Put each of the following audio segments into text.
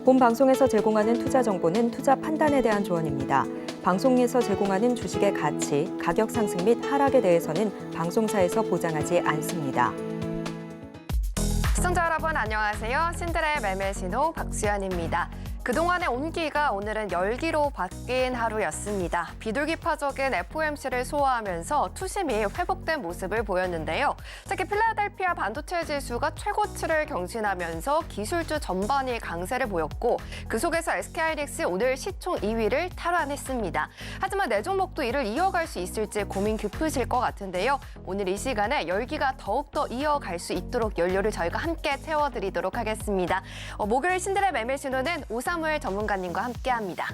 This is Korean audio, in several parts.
본 방송에서 제공하는 투자 정보는 투자 판단에 대한 조언입니다. 방송에서 제공하는 주식의 가치, 가격 상승 및 하락에 대해서는 방송사에서 보장하지 않습니다. 시청자 여러분 안녕하세요. 신들의 매매 신호 박수연입니다. 그동안의 온기가 오늘은 열기로 바뀐 하루였습니다. 비둘기파적인 FOMC를 소화하면서 투심이 회복된 모습을 보였는데요. 특히 필라델피아 반도체 지수가 최고치를 경신하면서 기술주 전반이 강세를 보였고 그 속에서 SK하이닉스 오늘 시총 2위를 탈환했습니다. 하지만 내 종목도 이를 이어갈 수 있을지 고민 깊으실 것 같은데요. 오늘 이 시간에 열기가 더욱더 이어갈 수 있도록 연료를 저희가 함께 채워드리도록 하겠습니다. 목요일 신들의 매매 신호는 오사무엘 전문가님과 함께합니다.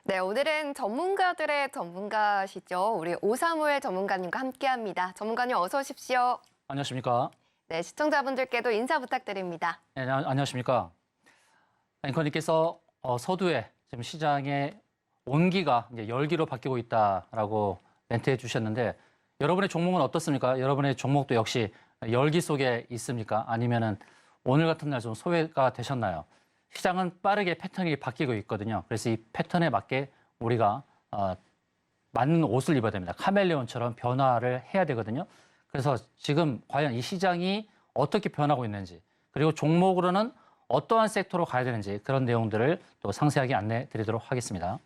네, 오늘은 전문가들의 전문가시죠. 우리 오사무엘 전문가님과 함께합니다. 전문가님 어서 오십시오. 안녕하십니까. 네, 시청자분들께도 인사 부탁드립니다. 네, 안녕하십니까. 앵커님께서 서두에 지금 시장의 온기가 이제 열기로 바뀌고 있다라고 멘트해 주셨는데 여러분의 종목은 어떻습니까? 여러분의 종목도 역시 열기 속에 있습니까? 아니면은 오늘 같은 날 좀 소외가 되셨나요? 시장은 빠르게 패턴이 바뀌고 있거든요. 그래서 이 패턴에 맞게 우리가 맞는 옷을 입어야 됩니다. 카멜레온처럼 변화를 해야 되거든요. 그래서 지금 과연 이 시장이 어떻게 변하고 있는지 그리고 종목으로는 어떠한 섹터로 가야 되는지 그런 내용들을 또 상세하게 안내 드리도록 하겠습니다.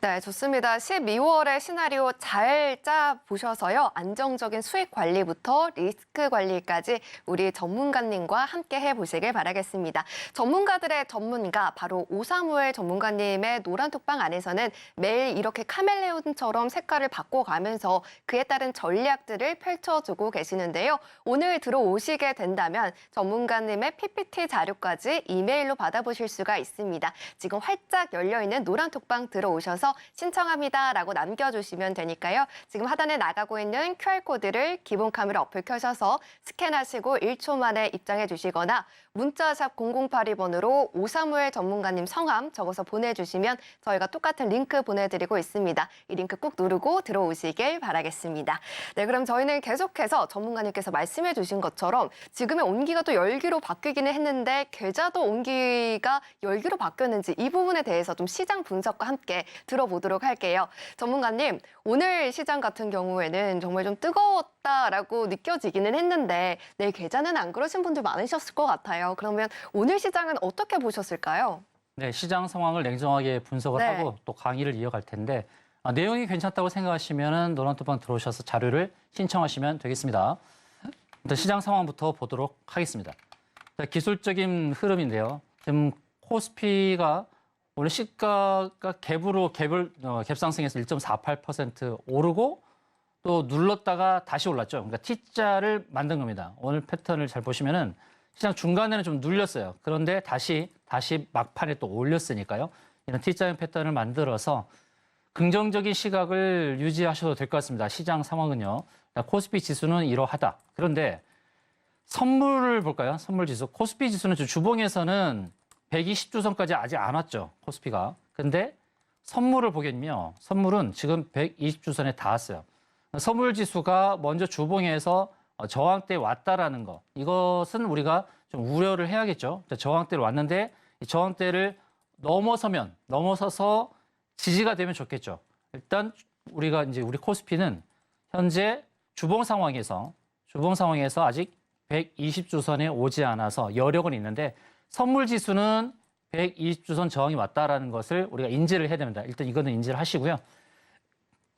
네, 좋습니다. 12월의 시나리오 잘 짜보셔서요. 안정적인 수익 관리부터 리스크 관리까지 우리 전문가님과 함께 해보시길 바라겠습니다. 전문가들의 전문가, 바로 오사무엘 전문가님의 노란톡방 안에서는 매일 이렇게 카멜레온처럼 색깔을 바꿔가면서 그에 따른 전략들을 펼쳐주고 계시는데요. 오늘 들어오시게 된다면 전문가님의 PPT 자료까지 이메일로 받아보실 수가 있습니다. 지금 활짝 열려있는 노란톡방 들어오셔서 신청합니다라고 남겨주시면 되니까요. 지금 하단에 나가고 있는 QR코드를 기본 카메라 어플 켜셔서 스캔하시고 1초 만에 입장해 주시거나 문자샵 0082번으로 오사무엘 전문가님 성함 적어서 보내주시면 저희가 똑같은 링크 보내드리고 있습니다. 이 링크 꾹 누르고 들어오시길 바라겠습니다. 네, 그럼 저희는 계속해서 전문가님께서 말씀해 주신 것처럼 지금의 온기가 또 열기로 바뀌기는 했는데 계좌도 온기가 열기로 바뀌었는지 이 부분에 대해서 좀 시장 분석과 함께 들어보도록 할게요. 전문가님, 오늘 시장 같은 경우에는 정말 좀 뜨거웠다라고 느껴지기는 했는데 내일 계좌는 안 그러신 분들 많으셨을 것 같아요. 그러면 오늘 시장은 어떻게 보셨을까요? 네, 시장 상황을 냉정하게 분석을 네. 하고 또 강의를 이어갈 텐데 내용이 괜찮다고 생각하시면 노란톡방 들어오셔서 자료를 신청하시면 되겠습니다. 일단 시장 상황부터 보도록 하겠습니다. 기술적인 흐름인데요. 지금 코스피가 오늘 시가가 갭상승해서 1.48% 오르고 또 눌렀다가 다시 올랐죠. 그러니까 T자를 만든 겁니다. 오늘 패턴을 잘 보시면은 시장 중간에는 좀 눌렸어요. 그런데 다시 막판에 또 올렸으니까요. 이런 T자형 패턴을 만들어서 긍정적인 시각을 유지하셔도 될 것 같습니다. 시장 상황은요. 코스피 지수는 이러하다. 그런데 선물을 볼까요? 선물 지수. 코스피 지수는 주봉에서는 120주선까지 아직 안 왔죠. 코스피가. 근데 선물을 보겠군요. 선물은 지금 120주선에 닿았어요. 선물 지수가 먼저 주봉에서 저항대에 왔다라는 거. 이것은 우리가 좀 우려를 해야겠죠. 저항대를 왔는데 이 저항대를 넘어서서 지지가 되면 좋겠죠. 일단 우리 코스피는 현재 주봉 상황에서 아직 120주선에 오지 않아서 여력은 있는데 선물 지수는 120주선 저항이 왔다라는 것을 우리가 인지를 해야 됩니다. 일단 이거는 인지를 하시고요.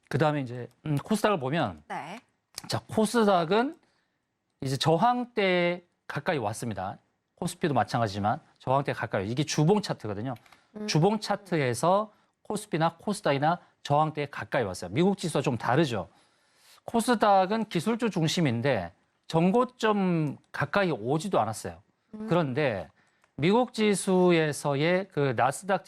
그 다음에 이제 코스닥을 보면, 네. 자, 코스닥은 이제 저항대에 가까이 왔습니다. 코스피도 마찬가지지만 저항대에 가까워요. 이게 주봉 차트거든요. 주봉 차트에서 코스피나 코스닥이나 저항대에 가까이 왔어요. 미국 지수와 좀 다르죠. 코스닥은 기술주 중심인데 전고점 가까이 오지도 않았어요. 그런데 미국 지수에서의 그 나스닥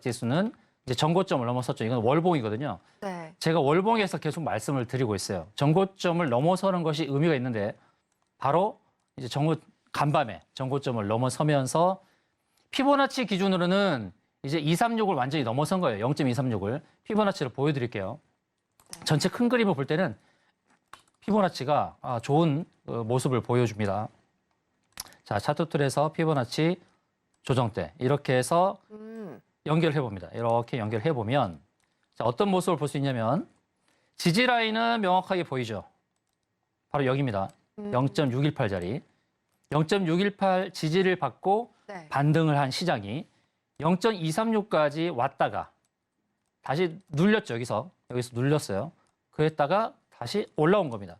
지수는 이제 전고점을 넘어섰죠. 이건 월봉이거든요. 네. 제가 월봉에서 계속 말씀을 드리고 있어요. 전고점을 넘어서는 것이 의미가 있는데 바로 이제 간밤에 전고점을 넘어서면서 피보나치 기준으로는 이제 236을 완전히 넘어선 거예요. 0.236을. 피보나치를 보여드릴게요. 전체 큰 그림을 볼 때는 피보나치가 좋은 모습을 보여줍니다. 자, 차트 툴에서 피보나치 조정대 이렇게 해서 연결해 봅니다. 이렇게 연결해 보면 자, 어떤 모습을 볼 수 있냐면 지지 라인은 명확하게 보이죠. 바로 여기입니다. 0.618짜리. 0.618 지지를 받고 네. 반등을 한 시장이 0.236까지 왔다가 다시 눌렸죠. 여기서 눌렸어요. 그랬다가 다시 올라온 겁니다.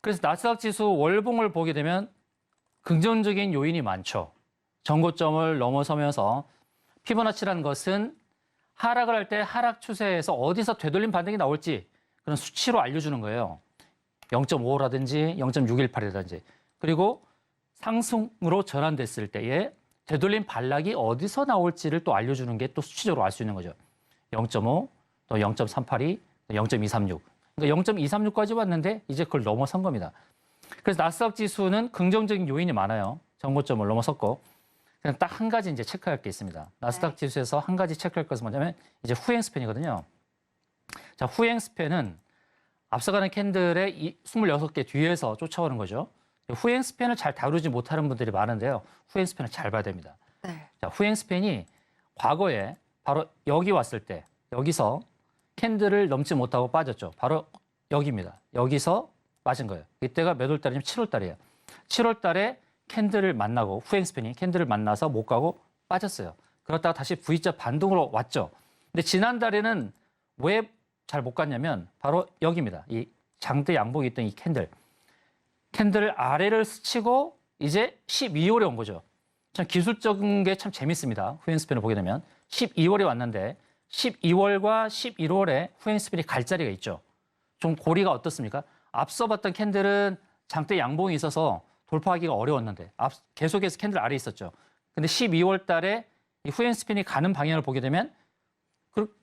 그래서 나스닥 지수 월봉을 보게 되면 긍정적인 요인이 많죠. 전고점을 넘어서면서 피보나치라는 것은 하락을 할 때 하락 추세에서 어디서 되돌림 반등이 나올지 그런 수치로 알려주는 거예요. 0.55라든지 0.618이라든지 그리고 상승으로 전환됐을 때에 되돌림 반락이 어디서 나올지를 또 알려주는 게 또 수치적으로 알 수 있는 거죠. 0.5, 또 0.382, 0.236. 그러니까 0.236까지 왔는데 이제 그걸 넘어선 겁니다. 그래서 나스닥 지수는 긍정적인 요인이 많아요. 전고점을 넘어섰고 그냥 딱 한 가지 이제 체크할 게 있습니다. 나스닥 지수에서 한 가지 체크할 것은 뭐냐면 이제 후행 스팬이거든요. 자, 후행 스팬은 앞서가는 캔들의 26개 뒤에서 쫓아오는 거죠. 후행 스팬을 잘 다루지 못하는 분들이 많은데요. 후행 스팬을 잘 봐야 됩니다. 네. 자, 후행 스팬이 과거에 바로 여기 왔을 때 여기서 캔들을 넘지 못하고 빠졌죠. 바로 여기입니다. 여기서 빠진 거예요. 이때가 몇 월 달이냐면 7월 달이에요. 7월 달에 캔들을 만나고 후행 스팬이 캔들을 만나서 못 가고 빠졌어요. 그렇다가 다시 V자 반등으로 왔죠. 근데 지난달에는 왜 잘 못 갔냐면 바로 여기입니다. 이 장대 양봉이 있던 이 캔들 아래를 스치고 이제 12월에 온 거죠. 참 기술적인 게 참 재밌습니다. 후행 스팬을 보게 되면 12월에 왔는데 12월과 11월에 후행 스팬이 갈 자리가 있죠. 좀 고리가 어떻습니까? 앞서 봤던 캔들은 장대 양봉이 있어서 돌파하기가 어려웠는데 계속해서 캔들 아래에 있었죠. 근데 12월 달에 이 후행 스팬이 가는 방향을 보게 되면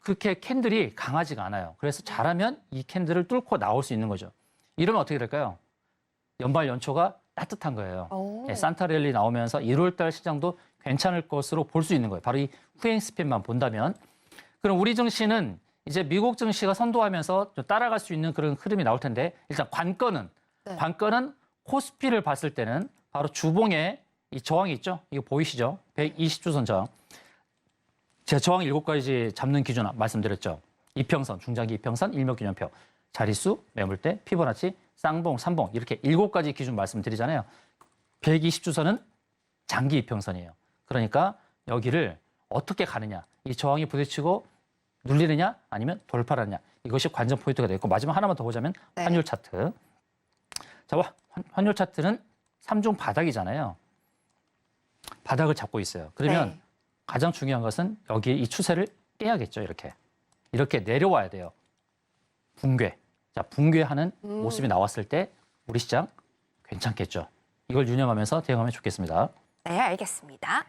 그렇게 캔들이 강하지가 않아요. 그래서 잘하면 이 캔들을 뚫고 나올 수 있는 거죠. 이러면 어떻게 될까요? 연말 연초가 따뜻한 거예요. 네, 산타랠리 나오면서 1월 달 시장도 괜찮을 것으로 볼 수 있는 거예요. 바로 이 후행 스팬만 본다면. 그럼 우리 증시는 이제 미국 증시가 선도하면서 좀 따라갈 수 있는 그런 흐름이 나올 텐데 일단 관건은 코스피를 봤을 때는 바로 주봉에 이 저항이 있죠. 이거 보이시죠? 120주선 저항. 제가 저항 7가지 잡는 기준 말씀드렸죠. 이평선, 중장기 이평선, 일목균형표, 자릿수, 매물대, 피보나치, 쌍봉, 삼봉 이렇게 7가지 기준 말씀드리잖아요. 120주선은 장기 이평선이에요. 그러니까 여기를 어떻게 가느냐. 이 저항이 부딪히고 눌리느냐 아니면 돌파를 하느냐. 이것이 관전 포인트가 되겠고 마지막 하나만 더 보자면 환율 차트. 자, 환율 차트는 3중 바닥이잖아요. 바닥을 잡고 있어요. 그러면 가장 중요한 것은 여기 이 추세를 깨야겠죠. 이렇게 내려와야 돼요. 붕괴. 자, 붕괴하는 모습이 나왔을 때 우리 시장 괜찮겠죠. 이걸 유념하면서 대응하면 좋겠습니다. 네, 알겠습니다.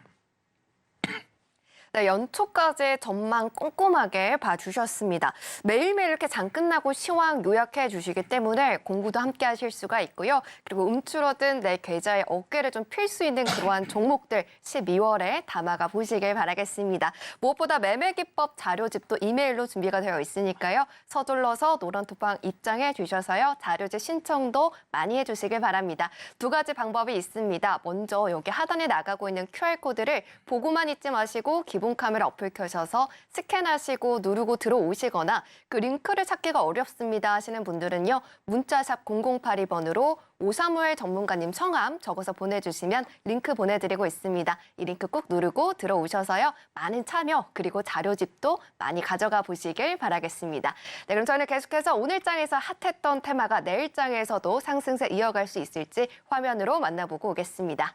네, 연초까지 전망 꼼꼼하게 봐주셨습니다. 매일매일 이렇게 장 끝나고 시황 요약해 주시기 때문에 공부도 함께 하실 수가 있고요. 그리고 움츠러든 내 계좌의 어깨를 좀 필 수 있는 그러한 종목들 12월에 담아가 보시길 바라겠습니다. 무엇보다 매매기법 자료집도 이메일로 준비가 되어 있으니까요. 서둘러서 노란톡방 입장해 주셔서요. 자료집 신청도 많이 해주시길 바랍니다. 2가지 방법이 있습니다. 먼저 여기 하단에 나가고 있는 QR코드를 보고만 있지 마시고 기본 카메라 어플 켜셔서 스캔하시고 누르고 들어오시거나 그 링크를 찾기가 어렵습니다 하시는 분들은요. 문자샵 0082번으로 5351 전문가님 성함 적어서 보내주시면 링크 보내드리고 있습니다. 이 링크 꾹 누르고 들어오셔서요. 많은 참여 그리고 자료집도 많이 가져가 보시길 바라겠습니다. 네, 그럼 저는 계속해서 오늘 장에서 핫했던 테마가 내일 장에서도 상승세 이어갈 수 있을지 화면으로 만나보고 오겠습니다.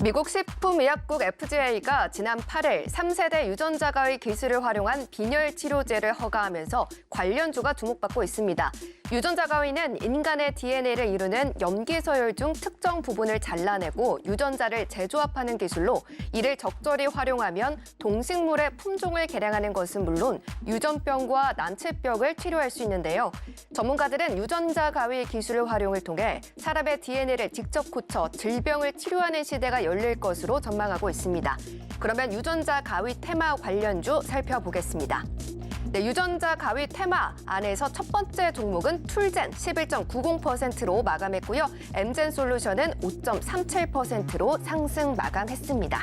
미국 식품의약국 FDA가 지난 8일 3세대 유전자 가위 기술을 활용한 빈혈 치료제를 허가하면서 관련주가 주목받고 있습니다. 유전자 가위는 인간의 DNA를 이루는 염기서열 중 특정 부분을 잘라내고 유전자를 재조합하는 기술로 이를 적절히 활용하면 동식물의 품종을 개량하는 것은 물론 유전병과 난치병을 치료할 수 있는데요. 전문가들은 유전자 가위 기술을 활용을 통해 사람의 DNA를 직접 고쳐 질병을 치료하는 시대가 열릴 것으로 전망하고 있습니다. 그러면 유전자 가위 테마 관련주 살펴보겠습니다. 네, 유전자 가위 테마 안에서 첫 번째 종목은 툴젠 11.90%로 마감했고요. 엠젠 솔루션은 5.37%로 상승 마감했습니다.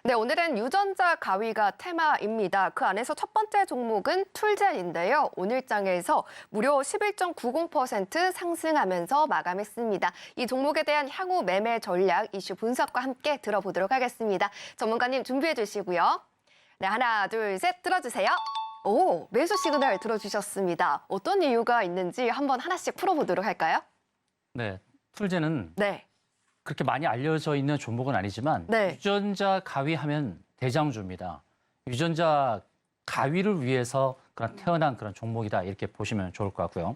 네, 오늘은 유전자 가위가 테마입니다. 그 안에서 첫 번째 종목은 툴젠인데요. 오늘 장에서 무려 11.90% 상승하면서 마감했습니다. 이 종목에 대한 향후 매매 전략 이슈 분석과 함께 들어보도록 하겠습니다. 전문가님 준비해 주시고요. 네, 하나, 둘, 셋 들어주세요. 오, 매수 시그널 들어주셨습니다. 어떤 이유가 있는지 한번 하나씩 풀어보도록 할까요? 네, 툴젠은 네. 그렇게 많이 알려져 있는 종목은 아니지만 네. 유전자 가위 하면 대장주입니다. 유전자 가위를 위해서 태어난 그런 종목이다 이렇게 보시면 좋을 것 같고요.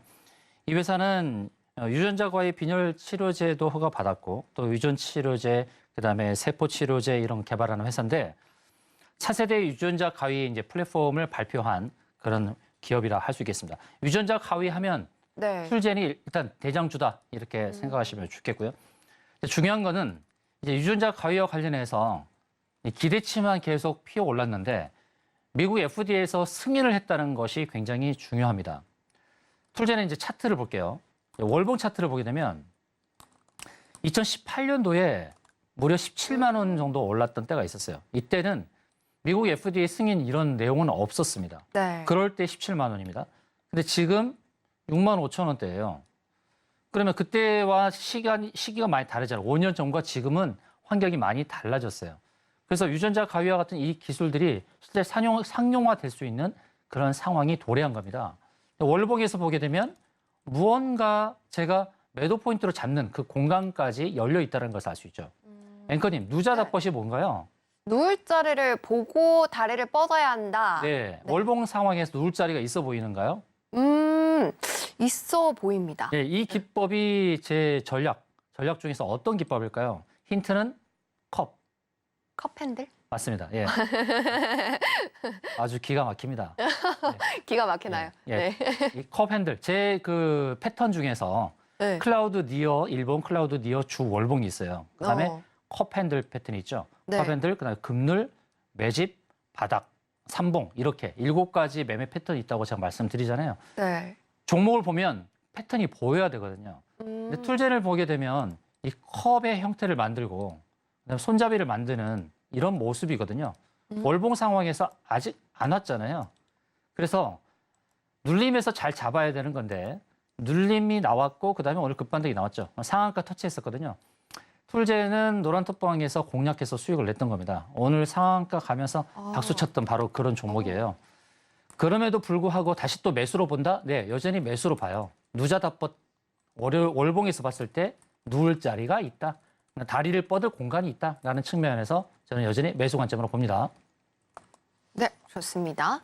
이 회사는 유전자 가위 빈혈 치료제도 허가받았고 또 유전 치료제, 그다음에 세포 치료제 이런 개발하는 회사인데 차세대 유전자 가위 이제 플랫폼을 발표한 그런 기업이라 할 수 있겠습니다. 유전자 가위 하면 네. 툴젠이 일단 대장주다 이렇게 생각하시면 좋겠고요. 중요한 거는 이제 유전자 가위와 관련해서 기대치만 계속 피어올랐는데 미국 FDA에서 승인을 했다는 것이 굉장히 중요합니다. 툴젠의 이제 차트를 볼게요. 월봉 차트를 보게 되면 2018년도에 무려 17만 원 정도 올랐던 때가 있었어요. 이때는 미국 FDA 승인 이런 내용은 없었습니다. 네. 그럴 때 17만 원입니다. 근데 지금 6만 5천 원대예요. 그러면 그때와 시기가 많이 다르잖아요. 5년 전과 지금은 환경이 많이 달라졌어요. 그래서 유전자 가위와 같은 이 기술들이 실제 상용화될 수 있는 그런 상황이 도래한 겁니다. 월봉에서 보게 되면 무언가 제가 매도 포인트로 잡는 그 공간까지 열려 있다는 것을 알 수 있죠. 앵커님, 누자닷벗이 뭔가요? 누울 자리를 보고 다리를 뻗어야 한다. 네, 월봉 상황에서 누울 자리가 있어 보이는가요? 있어 보입니다. 네, 이 기법이 제 전략 중에서 어떤 기법일까요? 힌트는 컵. 컵 핸들? 맞습니다. 예. 아주 기가 막힙니다. 네. 기가 막히나요? 예. 이 컵 핸들, 제 그 패턴 중에서 네. 클라우드 니어, 일본 클라우드 니어 주 월봉이 있어요. 그다음에 컵 핸들 패턴이 있죠. 네. 컵 핸들, 그다음에 급늘, 매집, 바닥, 삼봉 이렇게 7가지 매매 패턴이 있다고 제가 말씀드리잖아요. 네. 종목을 보면 패턴이 보여야 되거든요. 근데 툴젠을 보게 되면 이 컵의 형태를 만들고 그다음에 손잡이를 만드는 이런 모습이거든요. 월봉 상황에서 아직 안 왔잖아요. 그래서 눌림에서 잘 잡아야 되는 건데 눌림이 나왔고 그다음에 오늘 급반등이 나왔죠. 상한가 터치했었거든요. 툴젠은 노란 톡방에서 공략해서 수익을 냈던 겁니다. 오늘 상한가 가면서 박수 쳤던 바로 그런 종목이에요. 그럼에도 불구하고 다시 또 매수로 본다? 네, 여전히 매수로 봐요. 누자닷벗 월봉에서 봤을 때 누울 자리가 있다. 다리를 뻗을 공간이 있다라는 측면에서 저는 여전히 매수 관점으로 봅니다. 네, 좋습니다.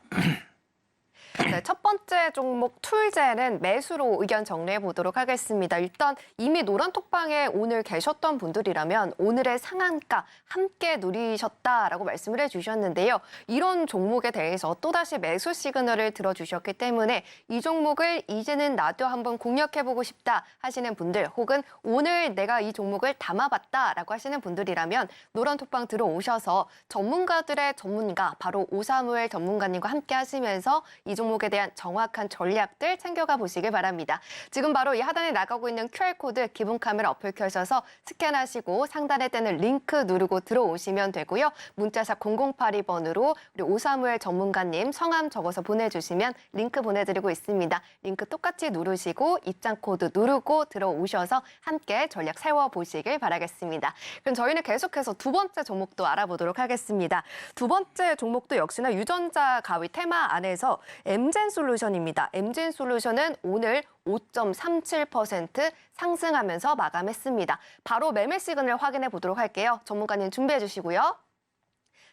네, 첫 번째 종목 툴젠은 매수로 의견 정리해 보도록 하겠습니다. 일단 이미 노란톡방에 오늘 계셨던 분들이라면 오늘의 상한가 함께 누리셨다라고 말씀을 해주셨는데요. 이런 종목에 대해서 또다시 매수 시그널을 들어주셨기 때문에 이 종목을 이제는 나도 한번 공략해보고 싶다 하시는 분들 혹은 오늘 내가 이 종목을 담아봤다라고 하시는 분들이라면 노란톡방 들어오셔서 전문가들의 전문가 바로 오사무엘 전문가님과 함께 하시면서 이 종목에 대한 정확한 전략들 챙겨가 보시길 바랍니다. 지금 바로 이 하단에 나가고 있는 QR코드 기본 카메라 어플 켜셔서 스캔하시고 상단에 뜨는 링크 누르고 들어오시면 되고요. 문자샵 0082번으로 우리 오사무엘 전문가님 성함 적어서 보내주시면 링크 보내드리고 있습니다. 링크 똑같이 누르시고 입장 코드 누르고 들어오셔서 함께 전략 세워보시길 바라겠습니다. 그럼 저희는 계속해서 두 번째 종목도 알아보도록 하겠습니다. 두 번째 종목도 역시나 유전자 가위 테마 안에서 엠젠솔루션입니다. 엠젠솔루션은 오늘 5.37% 상승하면서 마감했습니다. 바로 매매 시그널 확인해 보도록 할게요. 전문가님 준비해 주시고요.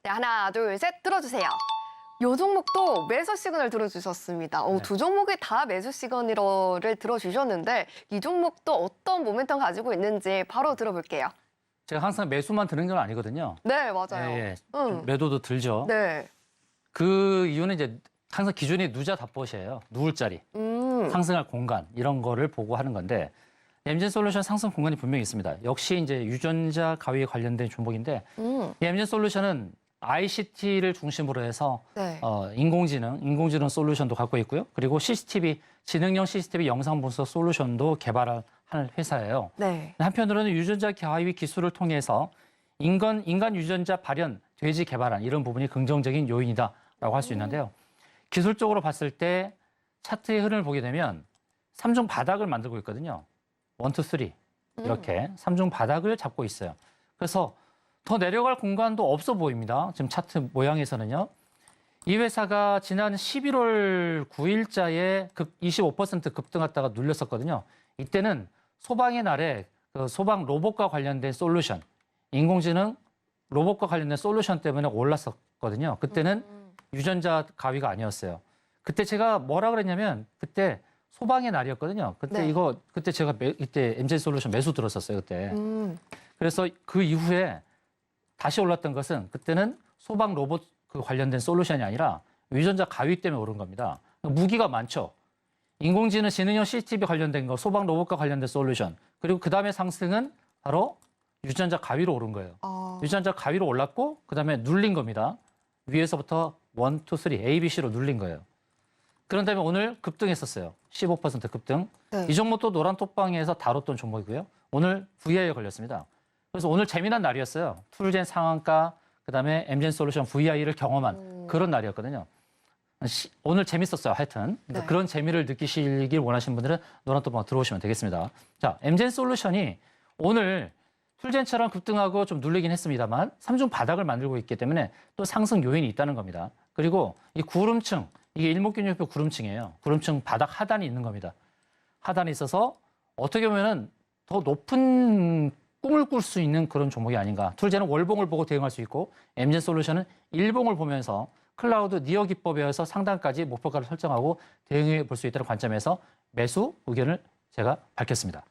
네, 하나, 둘, 셋 들어주세요. 요 종목도 매수 시그널 들어주셨습니다. 네. 두 종목이 다 매수 시그널을 들어주셨는데 이 종목도 어떤 모멘텀 가지고 있는지 바로 들어볼게요. 제가 항상 매수만 드는 건 아니거든요. 네, 맞아요. 예, 좀 매도도 들죠. 네. 그 이유는 이제 항상 기준이 누자 답봇이에요. 누울 자리, 상승할 공간 이런 거를 보고 하는 건데 엠젠솔루션 상승 공간이 분명히 있습니다. 역시 이제 유전자 가위에 관련된 종목인데 이 엠젠솔루션은 ICT를 중심으로 해서 네. 인공지능 솔루션도 갖고 있고요. 그리고 CCTV, 지능형 CCTV 영상 분석 솔루션도 개발하는 회사예요. 네. 한편으로는 유전자 가위 기술을 통해서 인간 유전자 발현, 돼지 개발한 이런 부분이 긍정적인 요인이다라고 할 수 있는데요. 기술적으로 봤을 때 차트의 흐름을 보게 되면 3중 바닥을 만들고 있거든요. 1, 2, 3 이렇게 3중 바닥을 잡고 있어요. 그래서 더 내려갈 공간도 없어 보입니다. 지금 차트 모양에서는요. 이 회사가 지난 11월 9일자에 25% 급등했다가 눌렸었거든요. 이때는 소방의 날에 그 소방 로봇과 관련된 솔루션, 인공지능 로봇과 관련된 솔루션 때문에 올랐었거든요. 그때는 유전자 가위가 아니었어요. 그때 제가 뭐라 그랬냐면 그때 소방의 날이었거든요. 그때 네. 그때 제가 이때 엠젠솔루션 매수 들었었어요. 그때. 그래서 그 이후에 다시 올랐던 것은 그때는 소방 로봇 그 관련된 솔루션이 아니라 유전자 가위 때문에 오른 겁니다. 무기가 많죠. 인공지능 지능형 CCTV 관련된 거, 소방 로봇과 관련된 솔루션. 그리고 그 다음에 상승은 바로 유전자 가위로 오른 거예요. 유전자 가위로 올랐고 그다음에 눌린 겁니다. 위에서부터 1, 2, 3, A, B, C로 눌린 거예요. 그런 다음에 오늘 급등했었어요. 15% 급등. 네. 이 종목도 노란 톡방에서 다뤘던 종목이고요. 오늘 VI에 걸렸습니다. 그래서 오늘 재미난 날이었어요. 툴젠 상한가, 그다음에 엠젠솔루션 VI를 경험한 그런 날이었거든요. 오늘 재밌었어요. 하여튼 그러니까 네. 그런 재미를 느끼시길 원하시는 분들은 노란 톡방 들어오시면 되겠습니다. 자, 엠젠솔루션이 오늘 툴젠처럼 급등하고 좀 눌리긴 했습니다만 3중 바닥을 만들고 있기 때문에 또 상승 요인이 있다는 겁니다. 그리고 이 구름층, 이게 일목균형표 구름층이에요. 구름층 바닥 하단이 있는 겁니다. 하단이 있어서 어떻게 보면은 더 높은 꿈을 꿀 수 있는 그런 종목이 아닌가. 툴젠은 월봉을 보고 대응할 수 있고 엠젠솔루션은 일봉을 보면서 클라우드 니어 기법에서 상단까지 목표가를 설정하고 대응해 볼 수 있다는 관점에서 매수 의견을 제가 밝혔습니다.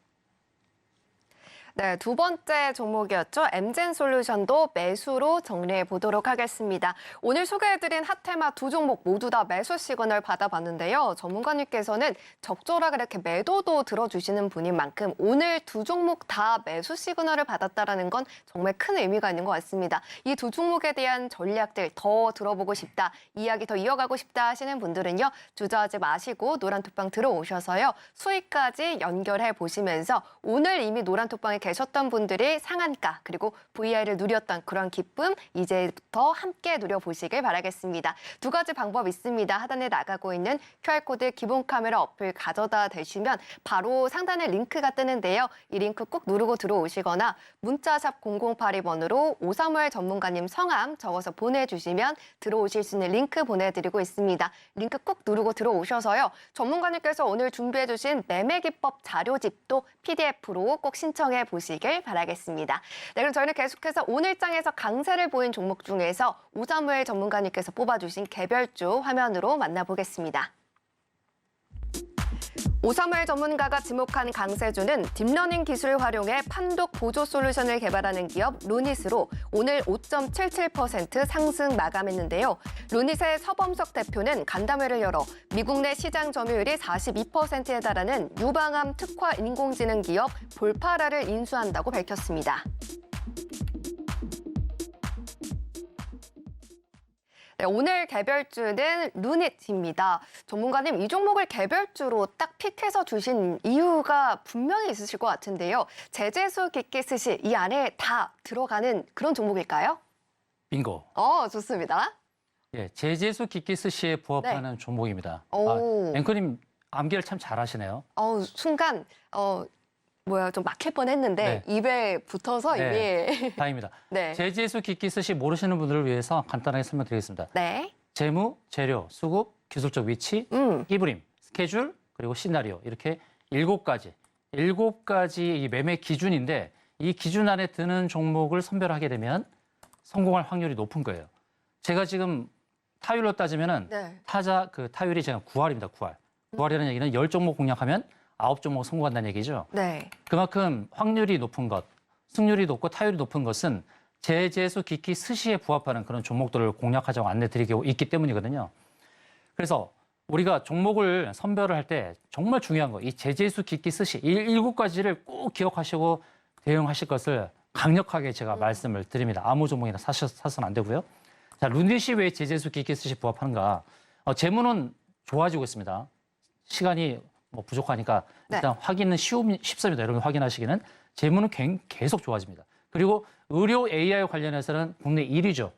네, 두 번째 종목이었죠. 엠젠솔루션도 매수로 정리해 보도록 하겠습니다. 오늘 소개해드린 핫테마 두 종목 모두 다 매수 시그널 받아봤는데요. 전문가님께서는 적절하게 이렇게 매도도 들어주시는 분인 만큼 오늘 두 종목 다 매수 시그널을 받았다는 건 정말 큰 의미가 있는 것 같습니다. 이 두 종목에 대한 전략들 더 들어보고 싶다, 이야기 더 이어가고 싶다 하시는 분들은요. 주저하지 마시고 노란톡방 들어오셔서요. 수익까지 연결해 보시면서 오늘 이미 노란톡방에 계셨던 분들이 상한가 그리고 VI를 누렸던 그런 기쁨 이제부터 함께 누려보시길 바라겠습니다. 두 가지 방법 있습니다. 하단에 나가고 있는 QR코드 기본 카메라 어플 가져다 대시면 바로 상단에 링크가 뜨는데요. 이 링크 꼭 누르고 들어오시거나 문자샵 0082번으로 오사무엘 전문가님 성함 적어서 보내주시면 들어오실 수 있는 링크 보내드리고 있습니다. 링크 꼭 누르고 들어오셔서요. 전문가님께서 오늘 준비해주신 매매기법 자료집도 PDF로 꼭 신청해 보시길 바라겠습니다. 네, 그럼 저희는 계속해서 오늘 장에서 강세를 보인 종목 중에서 오사무엘 전문가님께서 뽑아주신 개별주 화면으로 만나보겠습니다. 오사무엘 전문가가 지목한 강세주는 딥러닝 기술을 활용해 판독 보조 솔루션을 개발하는 기업 루닛으로 오늘 5.77% 상승 마감했는데요. 루닛의 서범석 대표는 간담회를 열어 미국 내 시장 점유율이 42%에 달하는 유방암 특화 인공지능 기업 볼파라를 인수한다고 밝혔습니다. 네, 오늘 개별주는 루닛입니다. 전문가님, 이 종목을 개별주로 딱 픽해서 주신 이유가 분명히 있으실 것 같은데요. 제재수 기기 스시 이 안에 다 들어가는 그런 종목일까요? 빙고. 좋습니다. 예, 제재수 기기스시에 부합하는 종목입니다. 오. 앵커님 암기를 참 잘하시네요. 순간 좀 막힐 뻔했는데 네. 입에 붙어서 네. 이미 다행입니다. 네. 제재수 기기스시 모르시는 분들을 위해서 간단하게 설명드리겠습니다. 네. 재무, 재료, 수급, 기술적 위치, 끼부림, 스케줄, 그리고 시나리오 이렇게 7가지 이 매매 기준인데 이 기준 안에 드는 종목을 선별하게 되면 성공할 확률이 높은 거예요. 제가 지금 타율로 따지면은 네. 타율이 제가 9할입니다. 9할. 9할이라는 얘기는 10종목 공략하면 9종목 성공한다는 얘기죠. 네. 그만큼 확률이 높은 것, 승률이 높고 타율이 높은 것은 제재수 기키 스시에 부합하는 그런 종목들을 공략하자고 안내드리고 있기 때문이거든요. 그래서 우리가 종목을 선별을 할 때 정말 중요한 거, 이 제재수 기키 스시 이 7가지를 꼭 기억하시고 대응하실 것을 강력하게 제가 말씀을 드립니다. 아무 종목이나 사서는 안 되고요. 자, 루닛이 왜 제재수 기키 스시 부합하는가? 재무는 좋아지고 있습니다. 시간이 뭐 부족하니까 일단 확인은 쉽습니다. 여러분 확인하시기는 재무는 계속 좋아집니다. 그리고 의료 AI 관련해서는 국내 1위죠.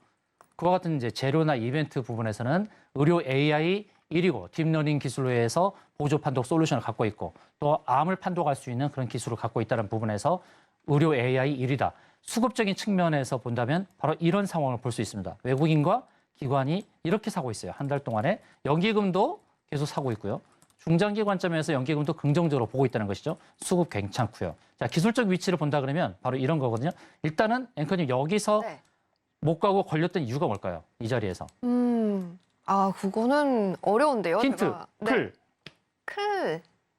그와 같은 이제 재료나 이벤트 부분에서는 의료 AI 1위고 딥러닝 기술로 해서 보조 판독 솔루션을 갖고 있고 또 암을 판독할 수 있는 그런 기술을 갖고 있다는 부분에서 의료 AI 1위다. 수급적인 측면에서 본다면 바로 이런 상황을 볼 수 있습니다. 외국인과 기관이 이렇게 사고 있어요. 한 달 동안에 연기금도 계속 사고 있고요. 중장기 관점에서 연기금도 긍정적으로 보고 있다는 것이죠. 수급 괜찮고요. 자, 기술적 위치를 본다 그러면 바로 이런 거거든요. 일단은 앵커님 여기서 네. 못 가고 걸렸던 이유가 뭘까요? 이 자리에서. 그거는 어려운데요. 힌트, 제가.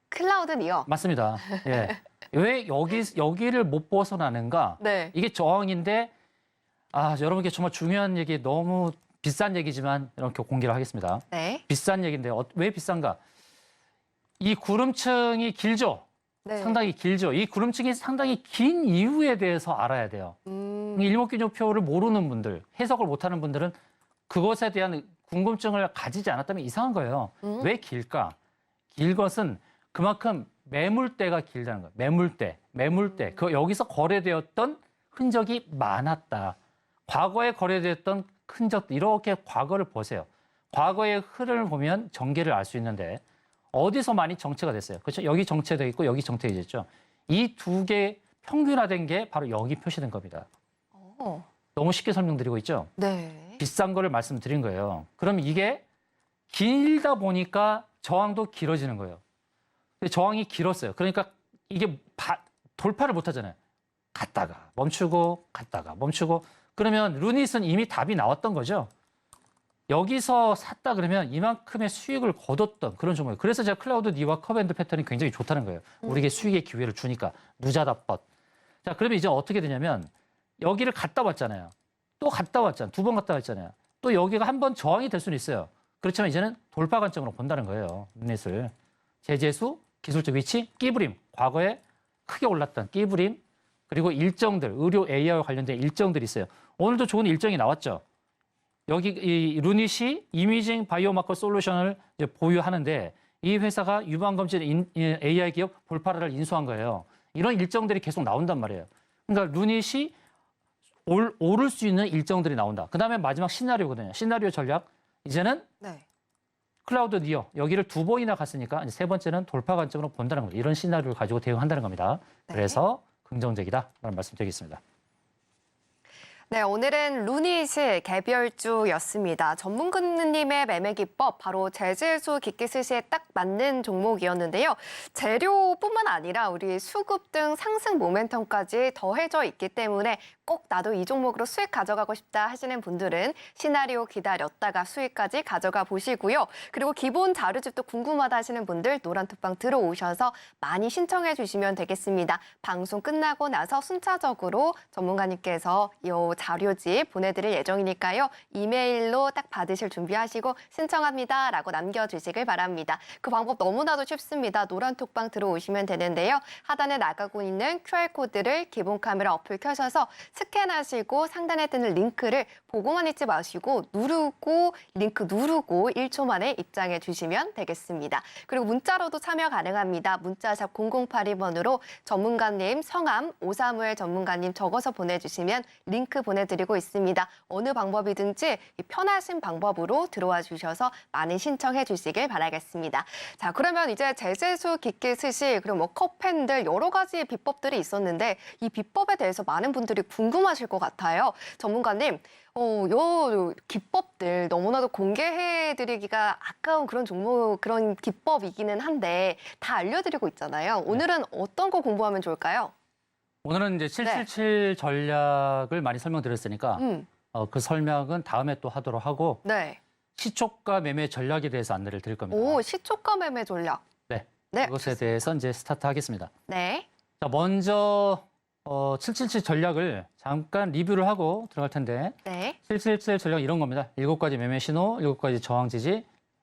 클라우드니요. 맞습니다. 예. 왜 여기를 못 벗어나는가? 네. 이게 저항인데, 여러분께 정말 중요한 얘기, 너무 비싼 얘기지만 이렇게 공개를 하겠습니다. 네. 비싼 얘기인데, 왜 비싼가? 이 구름층이 길죠? 네. 상당히 길죠? 이 구름층이 상당히 긴 이유에 대해서 알아야 돼요. 일목균형표를 모르는 분들, 해석을 못하는 분들은 그것에 대한 궁금증을 가지지 않았다면 이상한 거예요. 왜 길까? 길 것은 그만큼 매물대가 길다는 거예요. 매물대. 여기서 거래되었던 흔적이 많았다. 과거에 거래되었던 흔적들, 이렇게 과거를 보세요. 과거의 흐름을 보면 전개를 알 수 있는데 어디서 많이 정체가 됐어요. 그렇죠? 여기 정체되어 있고 여기 정체가 됐죠. 이 두 개 평균화된 게 바로 여기 표시된 겁니다. 너무 쉽게 설명드리고 있죠? 네. 비싼 거를 말씀드린 거예요. 그럼 이게 길다 보니까 저항도 길어지는 거예요. 근데 저항이 길었어요. 그러니까 이게 돌파를 못 하잖아요. 갔다가 멈추고 그러면 루닛은 이미 답이 나왔던 거죠. 여기서 샀다 그러면 이만큼의 수익을 거뒀던 그런 종목이에요. 그래서 제가 클라우드 니와 커밴드 패턴이 굉장히 좋다는 거예요. 우리에게 수익의 기회를 주니까. 누자다뻗. 자, 그러면 이제 어떻게 되냐면 여기를 갔다 왔잖아요. 또 갔다 왔잖아요. 2번 갔다 왔잖아요. 또 여기가 한 번 저항이 될 수는 있어요. 그렇지만 이제는 돌파 관점으로 본다는 거예요. 루닛을. 제재수, 기술적 위치, 끼부림. 과거에 크게 올랐던 끼부림. 그리고 일정들, 의료 AI와 관련된 일정들이 있어요. 오늘도 좋은 일정이 나왔죠. 여기 이 루닛이 이미징 바이오마커 솔루션을 이제 보유하는데 이 회사가 유방검진 AI 기업 볼파라를 인수한 거예요. 이런 일정들이 계속 나온단 말이에요. 그러니까 루닛이 오를 수 있는 일정들이 나온다. 그다음에 마지막 시나리오거든요. 시나리오 전략. 이제는 클라우드 니어 여기를 2번이나 갔으니까 이제 3번째는 돌파 관점으로 본다는 겁니다. 이런 시나리오를 가지고 대응한다는 겁니다. 그래서 긍정적이다라는 말씀드리겠습니다. 네, 오늘은 루닛이 개별주였습니다. 전문가님의 매매 기법, 바로 제재수 기기스시에 딱 맞는 종목이었는데요. 재료뿐만 아니라 우리 수급 등 상승 모멘텀까지 더해져 있기 때문에 꼭 나도 이 종목으로 수익 가져가고 싶다 하시는 분들은 시나리오 기다렸다가 수익까지 가져가 보시고요. 그리고 기본 자료집도 궁금하다 하시는 분들 노란톡방 들어오셔서 많이 신청해 주시면 되겠습니다. 방송 끝나고 나서 순차적으로 전문가님께서 이 자료집 보내드릴 예정이니까요. 이메일로 딱 받으실 준비하시고 신청합니다라고 남겨주시길 바랍니다. 그 방법 너무나도 쉽습니다. 노란톡방 들어오시면 되는데요. 하단에 나가고 있는 QR코드를 기본 카메라 어플 켜셔서 스캔하시고 상단에 뜨는 링크를 보고만 있지 마시고 링크 누르고 1초 만에 입장해 주시면 되겠습니다. 그리고 문자로도 참여 가능합니다. 문자샵 0082번으로 전문가님 성함, 오사무엘 전문가님 적어서 보내주시면 링크 보내드리고 있습니다. 어느 방법이든지 편하신 방법으로 들어와 주셔서 많이 신청해 주시길 바라겠습니다. 자, 그러면 이제 제재수, 기기, 스시, 그리고 뭐 컵핸들 여러 가지 비법들이 있었는데 이 비법에 대해서 많은 분들이 궁금하실 것 같아요. 전문가님, 요 기법들 너무나도 공개해드리기가 아까운 그런 종목, 그런 기법이기는 한데 다 알려드리고 있잖아요. 오늘은 어떤 거 공부하면 좋을까요? 오늘은 이제 777 전략을 많이 설명드렸으니까 그 설명은 다음에 또 하도록 하고 네. 시초가 매매 전략에 대해서 안내를 드릴 겁니다. 오, 시초가 매매 전략. 네. 네. 그것에 대해서 이제 스타트하겠습니다. 네. 자, 먼저 777 전략을 잠깐 리뷰를 하고 들어갈 텐데 네. 777 전략 이런 겁니다. 7가지 매매 신호, 7가지 저항 지지,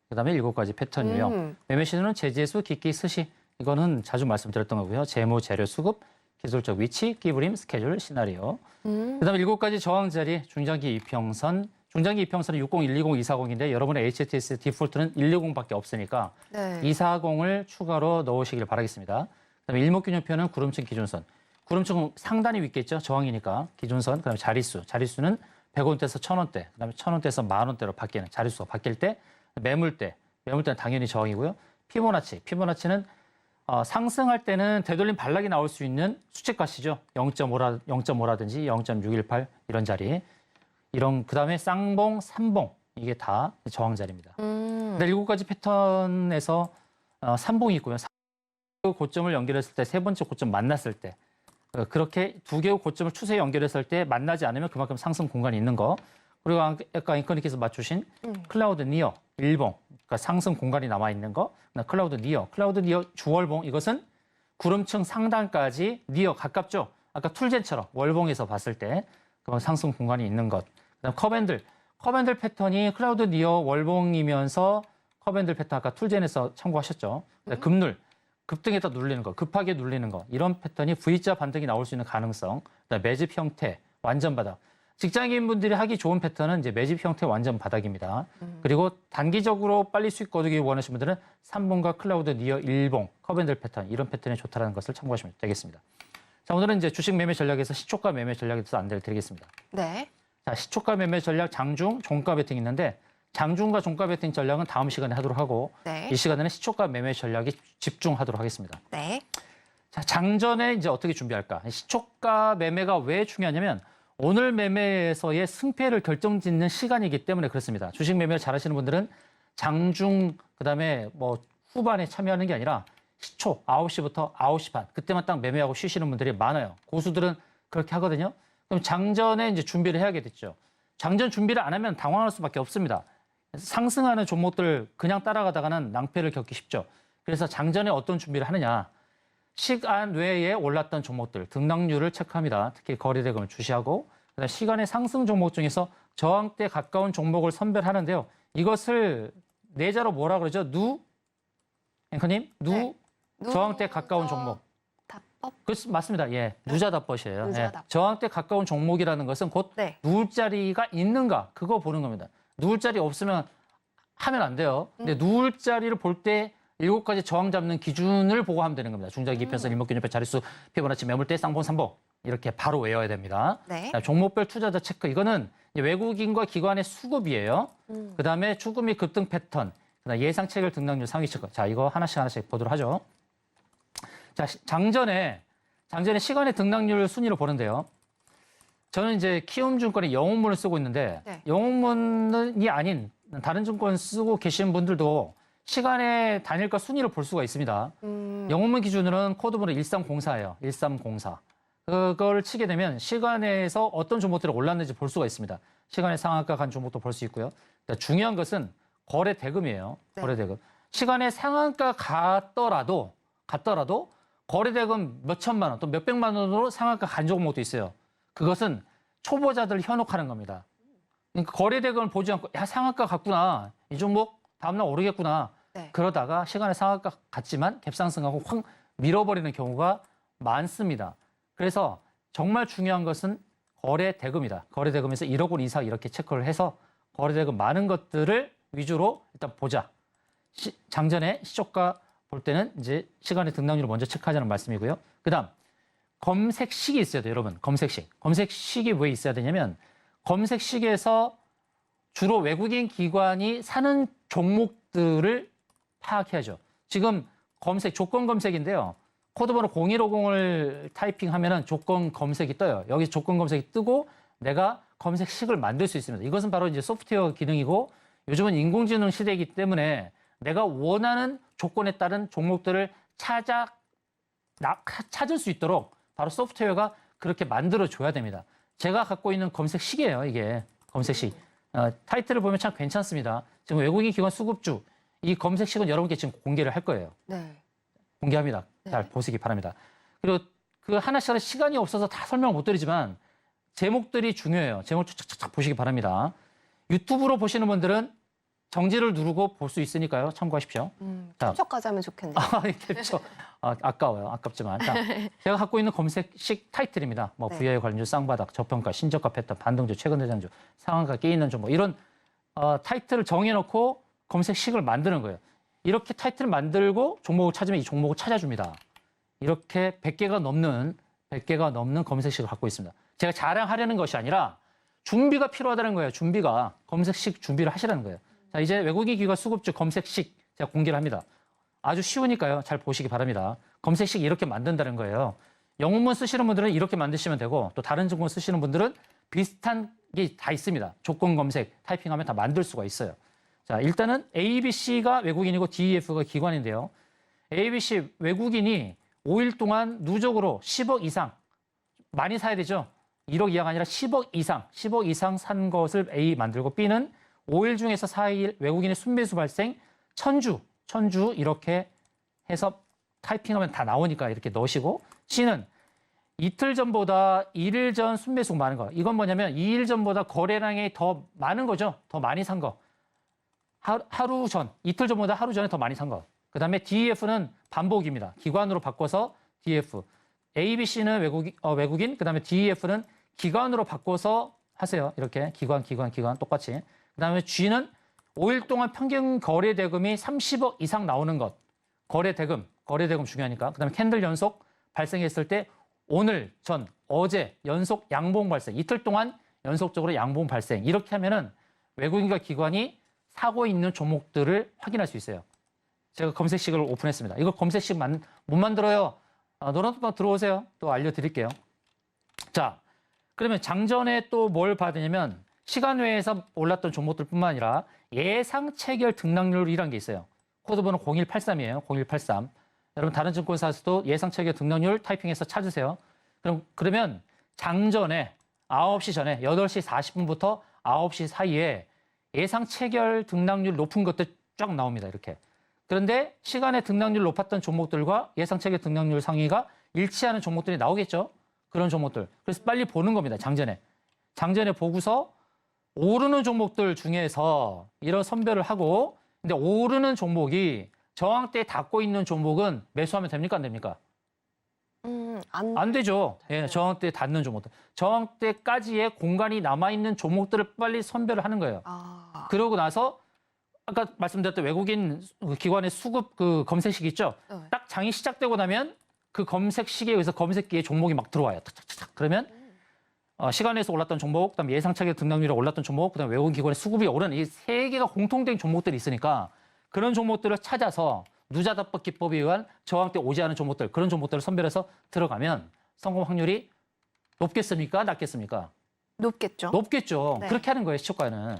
그다음에 7가지 패턴 유형. 매매 신호는 제재수, 기기, 스시. 이거는 자주 말씀드렸던 거고요. 재무, 재료, 수급, 기술적 위치, 끼부림, 스케줄, 시나리오. 그다음에 7가지 저항 자리, 중장기 이평선. 중장기 이평선은 60, 120, 240인데 여러분의 HTS 디폴트는 120밖에 없으니까 네. 240을 추가로 넣으시길 바라겠습니다. 그다음에 일목균형표는 구름층 기준선. 구름층은 상단이 윗겠죠. 저항이니까 기준선. 그다음에 자릿수. 자릿수는 100원대에서 1000원대. 그다음에 1000원대에서 10,000원대로 바뀌는 자릿수가 바뀔 때. 매물대. 매물대는 당연히 저항이고요. 피보나치. 피보나치는 상승할 때는 되돌림 반락이 나올 수 있는 수치값이죠. 0.5라든지 0.618 이런 자리. 그다음에 쌍봉, 삼봉. 이게 다 저항 자리입니다. 근데 7가지 패턴에서 삼봉이 있고요. 고점을 연결했을 때, 세 번째 고점 만났을 때, 그렇게 두 개의 고점을 추세에 연결했을 때 만나지 않으면 그만큼 상승 공간이 있는 거. 그리고 아까 앵커님께서 맞추신 클라우드 니어, 일봉, 그러니까 상승 공간이 남아있는 거. 클라우드 니어 주월봉, 이것은 구름층 상단까지 니어 가깝죠. 아까 툴젠처럼 월봉에서 봤을 때 그런 상승 공간이 있는 것. 그다음 컵핸들 패턴이 클라우드 니어 월봉이면서 컵핸들 패턴 아까 툴젠에서 참고하셨죠. 급눌. 급등에다 눌리는 거, 급하게 눌리는 거, 이런 패턴이 V자 반등이 나올 수 있는 가능성, 그다음에 매집 형태, 완전 바닥. 직장인분들이 하기 좋은 패턴은 이제 매집 형태 완전 바닥입니다. 그리고 단기적으로 빨리 수익 거두기 원하시는 분들은 3봉과 클라우드 니어 1봉, 컵앤들 패턴, 이런 패턴이 좋다는 것을 참고하시면 되겠습니다. 자, 오늘은 이제 주식 매매 전략에서 시초가 매매 전략에 대해서 안내를 드리겠습니다. 네. 자, 시초가 매매 전략 장중, 종가 베팅이 있는데 장중과 종가 베팅 전략은 다음 시간에 하도록 하고 네. 이 시간에는 시초가 매매 전략에 집중하도록 하겠습니다. 네. 자, 장전에 이제 어떻게 준비할까? 시초가 매매가 왜 중요하냐면 오늘 매매에서의 승패를 결정짓는 시간이기 때문에 그렇습니다. 주식 매매를 잘하시는 분들은 장중 그다음에 뭐 후반에 참여하는 게 아니라 시초 9시부터 9시 반 그때만 딱 매매하고 쉬시는 분들이 많아요. 고수들은 그렇게 하거든요. 그럼 장전에 이제 준비를 해야겠죠. 장전 준비를 안 하면 당황할 수밖에 없습니다. 상승하는 종목들 그냥 따라가다가는 낭패를 겪기 쉽죠. 그래서 장전에 어떤 준비를 하느냐. 시간 외에 올랐던 종목들, 등락률을 체크합니다. 특히 거래대금을 주시하고 그다음에 시간의 상승 종목 중에서 저항대 가까운 종목을 선별하는데요. 이것을 내자로 뭐라 그러죠? 앵커님? 네. 저항대 가까운 종목. 답법? 맞습니다. 예, 누자답벗이에요. 누자답. 예, 저항대 가까운 종목이라는 것은 곧 네. 누울 자리가 있는가 그거 보는 겁니다. 누울 자리 없으면 하면 안 돼요. 근데 누울 자리를 볼 때 7가지 저항 잡는 기준을 보고 하면 되는 겁니다. 중장기 편선, 일목균형표, 자릿수, 피보나치, 매물대, 쌍봉, 삼봉 이렇게 바로 외워야 됩니다. 네. 종목별 투자자 체크 이거는 외국인과 기관의 수급이에요. 그다음에 추구 및 급등 패턴, 그다음에 예상 체결 등락률 상위 체크. 자, 이거 하나씩 보도록 하죠. 자, 장전에 시간의 등락률 순위를 보는데요. 저는 이제 키움증권의 영웅문을 쓰고 있는데 네. 영웅문이 아닌 다른 증권 쓰고 계신 분들도 시간의 단일가 순위를 볼 수가 있습니다. 영웅문 기준으로는 코드번호 1304예요. 1304. 그걸 치게 되면 시간에서 어떤 종목들이 올랐는지 볼 수가 있습니다. 시간의 상한가 간 종목도 볼 수 있고요. 중요한 것은 거래 대금이에요. 네. 거래 대금. 시간의 상한가 갔더라도 거래 대금 몇 천만 원 또 몇 백만 원으로 상한가 간 종목도 있어요. 그것은 초보자들 현혹하는 겁니다. 그러니까 거래 대금을 보지 않고 야 상한가 갔구나. 이 종목 다음날 오르겠구나. 네. 그러다가 시간의 상한가 갔지만 갭상승하고 확 밀어버리는 경우가 많습니다. 그래서 정말 중요한 것은 거래 대금이다. 거래 대금에서 1억 원 이상 이렇게 체크를 해서 거래 대금 많은 것들을 위주로 일단 보자. 장전에 시초가 볼 때는 이제 시간의 등락률을 먼저 체크하자는 말씀이고요. 그다음 검색식이 있어야 돼요, 여러분. 검색식. 검색식이 왜 있어야 되냐면 검색식에서 주로 외국인 기관이 사는 종목들을 파악해야죠. 지금 검색, 조건 검색인데요. 코드번호 0150을 타이핑하면은 조건 검색이 떠요. 여기 조건 검색이 뜨고 내가 검색식을 만들 수 있습니다. 이것은 바로 이제 소프트웨어 기능이고 요즘은 인공지능 시대이기 때문에 내가 원하는 조건에 따른 종목들을 찾을 수 있도록 바로 소프트웨어가 그렇게 만들어줘야 됩니다. 제가 갖고 있는 검색식이에요, 이게. 검색식. 타이틀을 보면 참 괜찮습니다. 지금 외국인 기관 수급주, 이 검색식은 여러분께 지금 공개를 할 거예요. 네. 공개합니다. 네. 잘 보시기 바랍니다. 그리고 그 하나씩 하나 시간이 없어서 다 설명을 못 드리지만 제목들이 중요해요. 제목 착착착 보시기 바랍니다. 유튜브로 보시는 분들은 정지를 누르고 볼 수 있으니까요. 참고하십시오. 캡처까지 하면 좋겠네요. 캡처. 아까워요. 아깝지만. 자, 제가 갖고 있는 검색식 타이틀입니다. 뭐 네. VI 관련주, 쌍바닥, 저평가, 신저가 패턴, 반등주, 최근 대장주, 상한가 깨 있는 종목 이런 타이틀을 정해놓고 검색식을 만드는 거예요. 이렇게 타이틀을 만들고 종목을 찾으면 이 종목을 찾아줍니다. 이렇게 100개가 넘는 검색식을 갖고 있습니다. 제가 자랑하려는 것이 아니라 준비가 필요하다는 거예요. 준비가. 검색식 준비를 하시라는 거예요. 자, 이제 외국인 기관 수급주 검색식 제가 공개를 합니다. 아주 쉬우니까요. 잘 보시기 바랍니다. 검색식 이렇게 만든다는 거예요. 영문문 쓰시는 분들은 이렇게 만드시면 되고 또 다른 증권 쓰시는 분들은 비슷한 게 다 있습니다. 조건 검색 타이핑하면 다 만들 수가 있어요. 자, 일단은 ABC가 외국인이고 DEF가 기관인데요. ABC 외국인이 5일 동안 누적으로 10억 이상 많이 사야 되죠. 1억 이하가 아니라 10억 이상 산 것을 A 만들고 B는 5일 중에서 4일 외국인의 순매수 발생 천주 이렇게 해서 타이핑하면 다 나오니까 이렇게 넣으시고 C는 이틀 전보다 1일 전 순매수가 많은 거. 이건 뭐냐면 2일 전보다 거래량이 더 많은 거죠. 더 많이 산 거. 하루 전, 이틀 전보다 하루 전에 더 많이 산 거. 그 다음에 DEF는 반복입니다. 기관으로 바꿔서 DF. ABC는 외국인, 그 다음에 DEF는 기관으로 바꿔서 하세요. 이렇게 기관 똑같이. 그 다음에 G는 5일 동안 평균 거래 대금이 30억 이상 나오는 것. 거래 대금 중요하니까. 그 다음에 캔들 연속 발생했을 때 오늘, 전, 어제 연속 양봉 발생. 이틀 동안 연속적으로 양봉 발생. 이렇게 하면은 외국인과 기관이 사고 있는 종목들을 확인할 수 있어요. 제가 검색식을 오픈했습니다. 이거 검색식 못 만들어요. 노란톡방 들어오세요. 또 알려드릴게요. 자, 그러면 장전에 또 뭘 봐야 되냐면 시간 외에서 올랐던 종목들뿐만 아니라 예상 체결 등락률이라는 게 있어요. 코드번호 0183이에요. 0183. 여러분 다른 증권사에서도 예상 체결 등락률 타이핑해서 찾으세요. 그러면 장전에 9시 전에 8시 40분부터 9시 사이에 예상 체결 등락률 높은 것들 쫙 나옵니다. 이렇게. 그런데 시간에 등락률 높았던 종목들과 예상 체결 등락률 상위가 일치하는 종목들이 나오겠죠. 그런 종목들. 그래서 빨리 보는 겁니다. 장전에 보고서 오르는 종목들 중에서 이런 선별을 하고 근데 오르는 종목이 저항대에 닿고 있는 종목은 매수하면 됩니까? 안 됩니까? 안 되죠. 예, 저항대에 닿는 종목들. 저항대까지의 공간이 남아있는 종목들을 빨리 선별을 하는 거예요. 그러고 나서 아까 말씀드렸던 외국인 기관의 수급 그 검색식 있죠? 딱 장이 시작되고 나면 그 검색식에 의해서 검색기에 종목이 막 들어와요. 탁탁탁. 그러면 시간에서 올랐던 종목, 그다음에 예상 체결 등락률이 올랐던 종목, 그다음에 외국인 기관의 수급이 오른 이 세 개가 공통된 종목들이 있으니까 그런 종목들을 찾아서 누자답법 기법에 의한 저항대 오지 않은 종목들, 그런 종목들을 선별해서 들어가면 성공 확률이 높겠습니까? 낮겠습니까? 높겠죠. 높겠죠. 네. 그렇게 하는 거예요, 시초가는.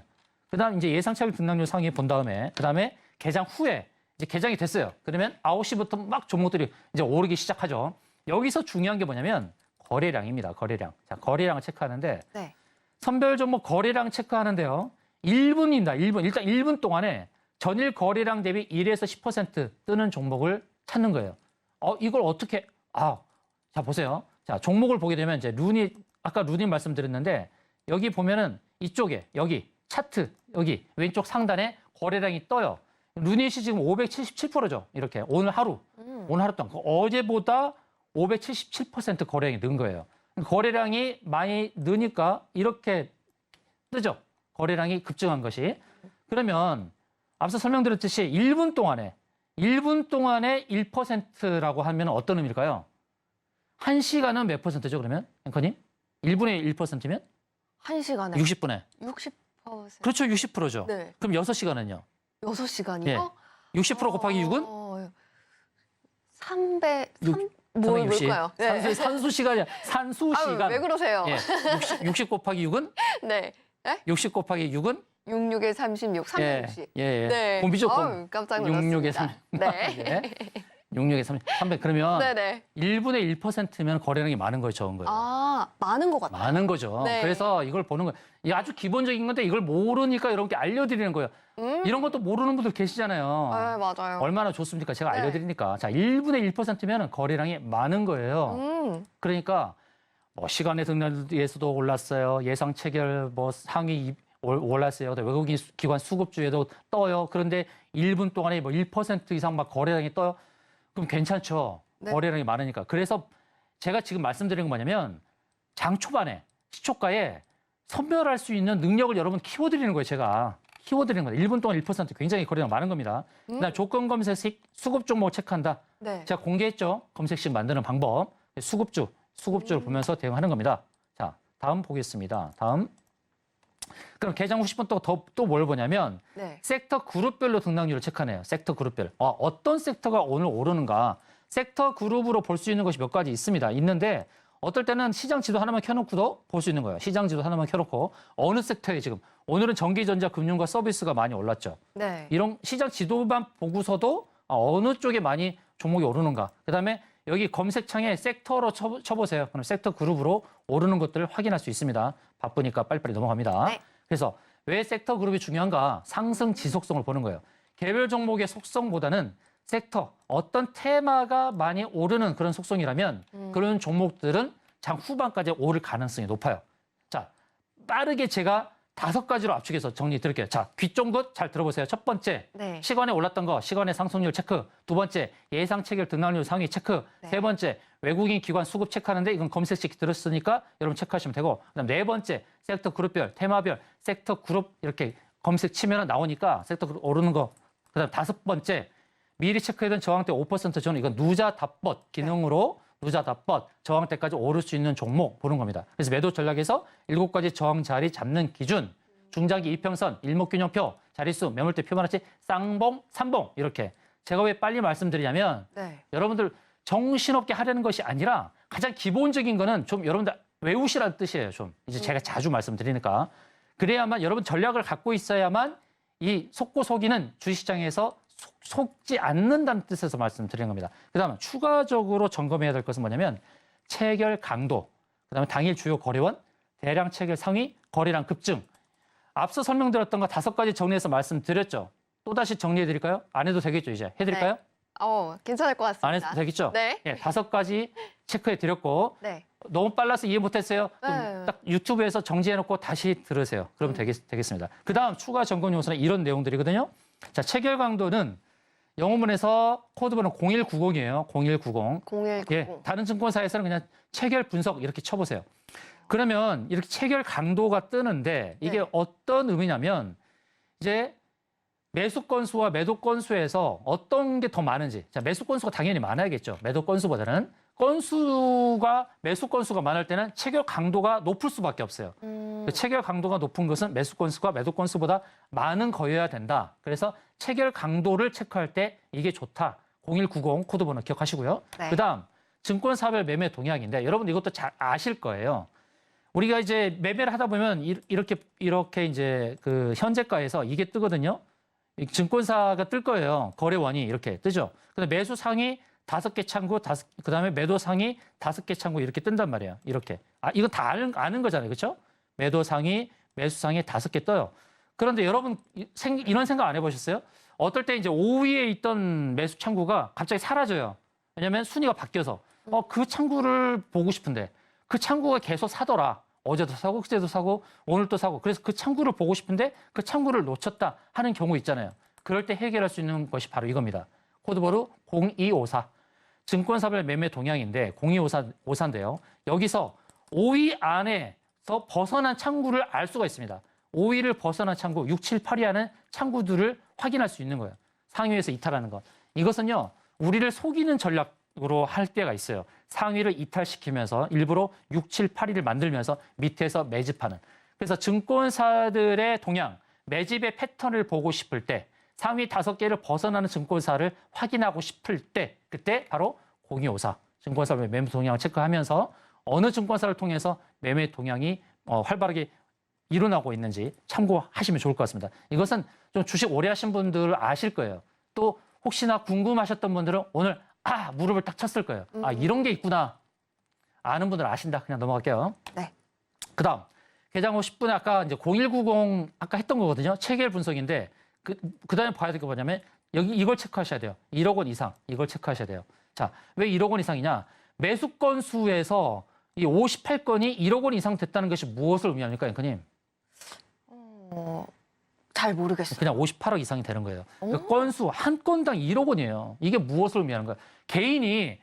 그다음 이제 예상 체결 등락률 상위 본 다음에 그다음에 개장 후에 이제 개장이 됐어요. 그러면 9시부터 막 종목들이 이제 오르기 시작하죠. 여기서 중요한 게 뭐냐면 거래량입니다. 거래량. 자, 거래량을 체크하는데 네. 선별 종목 거래량 체크하는데요. 1분입니다. 1분. 일단 1분 동안에 전일 거래량 대비 1에서 10% 뜨는 종목을 찾는 거예요. 이걸 어떻게 자, 보세요. 자, 종목을 보게 되면 이제 아까 룬이 말씀드렸는데 여기 보면은 이쪽에 여기 차트 여기 왼쪽 상단에 거래량이 떠요. 루닛이 지금 577%죠. 이렇게 오늘 하루 동안 어제보다 577% 거래량이 는 거예요. 거래량이 많이 느니까 이렇게 뜨죠. 거래량이 급증한 것이. 그러면 앞서 설명드렸듯이 1분 동안에 1%라고 하면 어떤 의미일까요? 1시간은 몇 %죠, 그러면? 앵커님? 1분의 1%면? 1시간에 60분에. 60%. 그렇죠, 60%죠. 네. 그럼 6시간은요? 6시간이요? 예. 60% 곱하기 6은? 300, 육- 뭘까요? 네. 산수 시간이야. 산수 시간. 왜 그러세요? 예. 60 곱하기 6은? 네. 60 곱하기 6은? 66에 36, 360. 예. 네. 곰비죠, 곰. 아유, 깜짝 놀랐습니다. 66에 3. 네. 66에 300. 그러면 네네. 1분의 1%면 거래량이 많은 거예요, 적은 거예요. 아, 많은 것 같아요. 많은 거죠. 네. 그래서 이걸 보는 거예요. 이게 아주 기본적인 건데 이걸 모르니까 여러분께 알려드리는 거예요. 이런 것도 모르는 분들 계시잖아요. 네, 맞아요. 얼마나 좋습니까? 제가 네. 알려드리니까. 자, 1분의 1%면 거래량이 많은 거예요. 그러니까 뭐 시간의 등락에서도 올랐어요. 예상 체결 뭐 상위 올랐어요. 외국인 기관 수급주에도 떠요. 그런데 1분 동안에 뭐 1% 이상 막 거래량이 떠요. 그럼 괜찮죠. 네. 거래량이 많으니까. 그래서 제가 지금 말씀드리는 건 뭐냐면 장 초반에 시초가에 선별할 수 있는 능력을 여러분 키워드리는 거예요. 제가 키워드리는 거예요. 1분 동안 1% 굉장히 거래량 많은 겁니다. 그다음 조건 검색식 수급 종목 체크한다. 네. 제가 공개했죠. 검색식 만드는 방법. 수급주를 보면서 대응하는 겁니다. 자, 다음 보겠습니다. 다음. 그럼 개장 후 10분 동안 또 뭘 보냐면 네. 섹터 그룹별로 등락률을 체크하네요. 섹터 그룹별. 어떤 섹터가 오늘 오르는가. 섹터 그룹으로 볼 수 있는 것이 몇 가지 있습니다. 있는데 어떨 때는 시장 지도 하나만 켜놓고도 볼 수 있는 거예요. 시장 지도 하나만 켜놓고 어느 섹터에 지금 오늘은 전기전자, 금융과 서비스가 많이 올랐죠. 네. 이런 시장 지도만 보고서도 어느 쪽에 많이 종목이 오르는가. 그다음에 여기 검색창에 섹터로 쳐보세요. 그럼 섹터 그룹으로 오르는 것들을 확인할 수 있습니다. 바쁘니까 빨리빨리 넘어갑니다. 네. 그래서 왜 섹터 그룹이 중요한가? 상승 지속성을 보는 거예요. 개별 종목의 속성보다는 섹터, 어떤 테마가 많이 오르는 그런 속성이라면 그런 종목들은 장 후반까지 오를 가능성이 높아요. 자, 빠르게 제가 5가지로 압축해서 정리 드릴게요. 자, 귀 쫑긋 잘 들어보세요. 첫 번째, 네. 시간에 올랐던 거, 시간의 상승률 체크. 두 번째, 예상 체결 등락률 상위 체크. 네. 세 번째, 외국인 기관 수급 체크하는데 이건 검색식 들었으니까 여러분 체크하시면 되고. 그다음 네 번째, 섹터 그룹별, 테마별, 섹터 그룹 이렇게 검색 치면 나오니까 섹터 그룹 오르는 거. 그다음 다섯 번째, 미리 체크해둔 저항대 5% 저는 이건 누자 답벗 기능으로 누자 답벗 저항대까지 오를 수 있는 종목 보는 겁니다. 그래서 매도 전략에서 7가지 저항 자리 잡는 기준, 중장기 이평선, 일목균형표, 자릿수, 매물대 표만하치 쌍봉, 삼봉 이렇게. 제가 왜 빨리 말씀드리냐면 네. 여러분들 정신없게 하려는 것이 아니라 가장 기본적인 거는 좀 여러분들 외우시라는 뜻이에요. 좀 이제 제가 자주 말씀드리니까. 그래야만 여러분 전략을 갖고 있어야만 이 속고 속이는 주식시장에서 속지 않는다는 뜻에서 말씀드리는 겁니다. 그다음 추가적으로 점검해야 될 것은 뭐냐면 체결 강도, 그다음에 당일 주요 거래원, 대량 체결 상위, 거래량 급증. 앞서 설명드렸던 거 5가지 정리해서 말씀드렸죠. 또다시 정리해 드릴까요? 안 해도 되겠죠, 이제. 해 드릴까요? 괜찮을 것 같습니다. 안 해도 되겠죠? 네. 예, 5가지 체크해 드렸고 네. 너무 빨라서 이해 못했어요? 그럼 네. 딱 유튜브에서 정지해놓고 다시 들으세요. 그러면 되겠습니다. 그 다음 추가 점검 요소는 이런 내용들이거든요. 자, 체결 강도는 영어문에서 코드번호 0190이에요. 0190. 0190. 예, 다른 증권사에서는 그냥 체결 분석 이렇게 쳐보세요. 그러면 이렇게 체결 강도가 뜨는데 이게 네. 어떤 의미냐면 이제 매수 건수와 매도 건수에서 어떤 게 더 많은지. 자, 매수 건수가 당연히 많아야겠죠. 매도 건수보다는. 매수 건수가 많을 때는 체결 강도가 높을 수밖에 없어요. 그 체결 강도가 높은 것은 매수 건수가 매도 건수보다 많은 거여야 된다. 그래서 체결 강도를 체크할 때 이게 좋다. 0190 코드번호 기억하시고요. 네. 그다음 증권사별 매매 동향인데 여러분 이것도 잘 아실 거예요. 우리가 이제 매매를 하다 보면 이렇게 이제 그 현재가에서 이게 뜨거든요. 이 증권사가 뜰 거예요. 거래원이 이렇게 뜨죠. 근데 매수 상위 5개 창구, 그다음에 매도 상위 5개 창구 이렇게 뜬단 말이에요. 이렇게. 이거 다 아는 거잖아요. 그렇죠? 매도 상위, 매수 상위 5개 떠요. 그런데 여러분 이런 생각 안 해보셨어요? 어떨 때 이제 5위에 있던 매수 창구가 갑자기 사라져요. 왜냐하면 순위가 바뀌어서 그 창구를 보고 싶은데 그 창구가 계속 사더라. 어제도 사고 그제도 사고 오늘도 사고. 그래서 그 창구를 보고 싶은데 그 창구를 놓쳤다 하는 경우 있잖아요. 그럴 때 해결할 수 있는 것이 바로 이겁니다. 코드번호 0254. 증권사별 매매 동향인데 0254인데요. 여기서 5위 안에서 벗어난 창구를 알 수가 있습니다. 5위를 벗어난 창구, 6, 7, 8위 하는 창구들을 확인할 수 있는 거예요. 상위에서 이탈하는 것. 이것은요, 우리를 속이는 전략 방식으로 할 때가 있어요. 상위를 이탈시키면서 일부러 6, 7, 8위를 만들면서 밑에서 매집하는. 그래서 증권사들의 동향, 매집의 패턴을 보고 싶을 때 상위 5개를 벗어나는 증권사를 확인하고 싶을 때 그때 바로 0254 증권사 매매 동향을 체크하면서 어느 증권사를 통해서 매매 동향이 활발하게 일어나고 있는지 참고하시면 좋을 것 같습니다. 이것은 좀 주식 오래 하신 분들 아실 거예요. 또 혹시나 궁금하셨던 분들은 오늘 무릎을 딱 쳤을 거예요. 이런 게 있구나. 아는 분들 아신다. 그냥 넘어갈게요. 네. 그다음 개장 후 10분에 아까 이제 0190 아까 했던 거거든요. 체계 분석인데 그다음에 봐야 될 게 뭐냐면 여기 이걸 체크하셔야 돼요. 1억 원 이상 이걸 체크하셔야 돼요. 자, 왜 1억 원 이상이냐? 매수 건수에서 이 58건이 1억 원 이상 됐다는 것이 무엇을 의미합니까, 앵커님? 잘 모르겠어요. 그냥 58억 이상이 되는 거예요. 그러니까 건수 한 건당 1억 원이에요. 이게 무엇을 의미하는 거예요? 개인이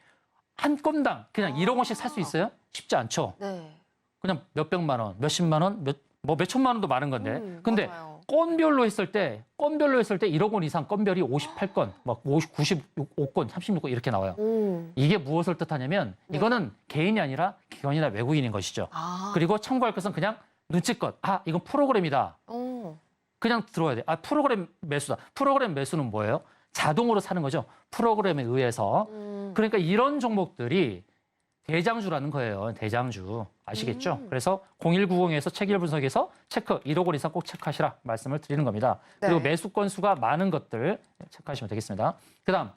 한 건당 그냥 1억 원씩 살 수 있어요? 쉽지 않죠. 네. 그냥 몇백만 원, 몇십만 원, 몇천만 원도 많은 건데. 근데 맞아요. 건별로 했을 때 1억 원 이상 건별이 58건, 막 95건, 36건 이렇게 나와요. 이게 무엇을 뜻하냐면 이거는 개인이 아니라 기관이나 외국인인 것이죠. 그리고 참고할 것은 그냥 눈치껏 이건 프로그램이다. 그냥 들어야 돼. 프로그램 매수다. 프로그램 매수는 뭐예요? 자동으로 사는 거죠. 프로그램에 의해서. 그러니까 이런 종목들이 대장주라는 거예요. 대장주. 아시겠죠? 그래서 0190에서 체계 분석에서 체크 1억 원 이상 꼭 체크하시라 말씀을 드리는 겁니다. 네. 그리고 매수 건수가 많은 것들 체크하시면 되겠습니다. 그다음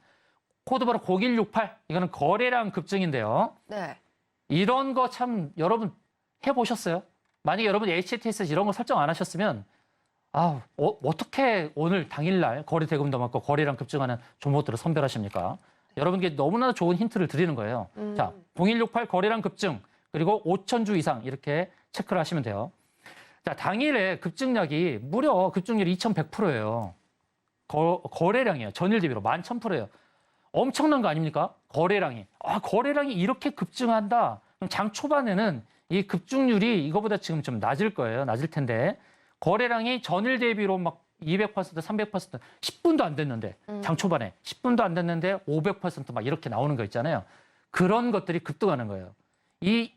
코드번호 0168 이거는 거래량 급증인데요. 네. 이런 거 참 여러분 해보셨어요? 만약에 여러분 HTS에서 이런 거 설정 안 하셨으면 어떻게 오늘 당일날 거래 대금도 많고 거래량 급증하는 종목들을 선별하십니까? 여러분께 너무나 좋은 힌트를 드리는 거예요. 자, 0168 거래량 급증 그리고 5,000주 이상 이렇게 체크를 하시면 돼요. 자, 당일에 급증량이 무려 급증률이 2,100%예요. 거래량이에요. 전일 대비로 11,000%예요. 엄청난 거 아닙니까? 거래량이. 거래량이 이렇게 급증한다. 그럼 장 초반에는 이 급증률이 이거보다 지금 좀 낮을 거예요. 낮을 텐데. 거래량이 전일 대비로 막 200%, 300%, 10분도 안 됐는데, 장 초반에 10분도 안 됐는데 500%막 이렇게 나오는 거 있잖아요. 그런 것들이 급등하는 거예요. 이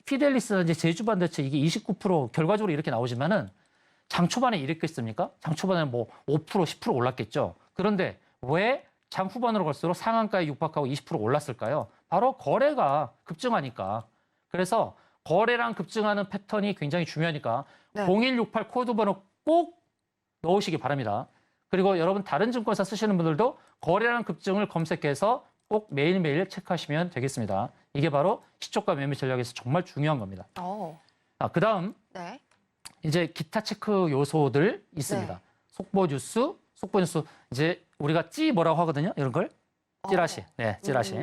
피델리스나 이제 제주반도체 이게 29% 결과적으로 이렇게 나오지만은 장 초반에 이랬겠습니까? 장 초반에 뭐 5%, 10% 올랐겠죠. 그런데 왜 장 후반으로 갈수록 상한가에 육박하고 20% 올랐을까요? 바로 거래가 급증하니까. 그래서 거래량 급증하는 패턴이 굉장히 중요하니까 네. 0168 코드 번호 꼭 넣으시기 바랍니다. 그리고 여러분 다른 증권사 쓰시는 분들도 거래량 급증을 검색해서 꼭 매일매일 체크하시면 되겠습니다. 이게 바로 시초가 매매 전략에서 정말 중요한 겁니다. 그다음 네. 이제 기타 체크 요소들 있습니다. 네. 속보 뉴스 이제 우리가 뭐라고 하거든요. 이런 걸 찌라시. 네, 찌라시.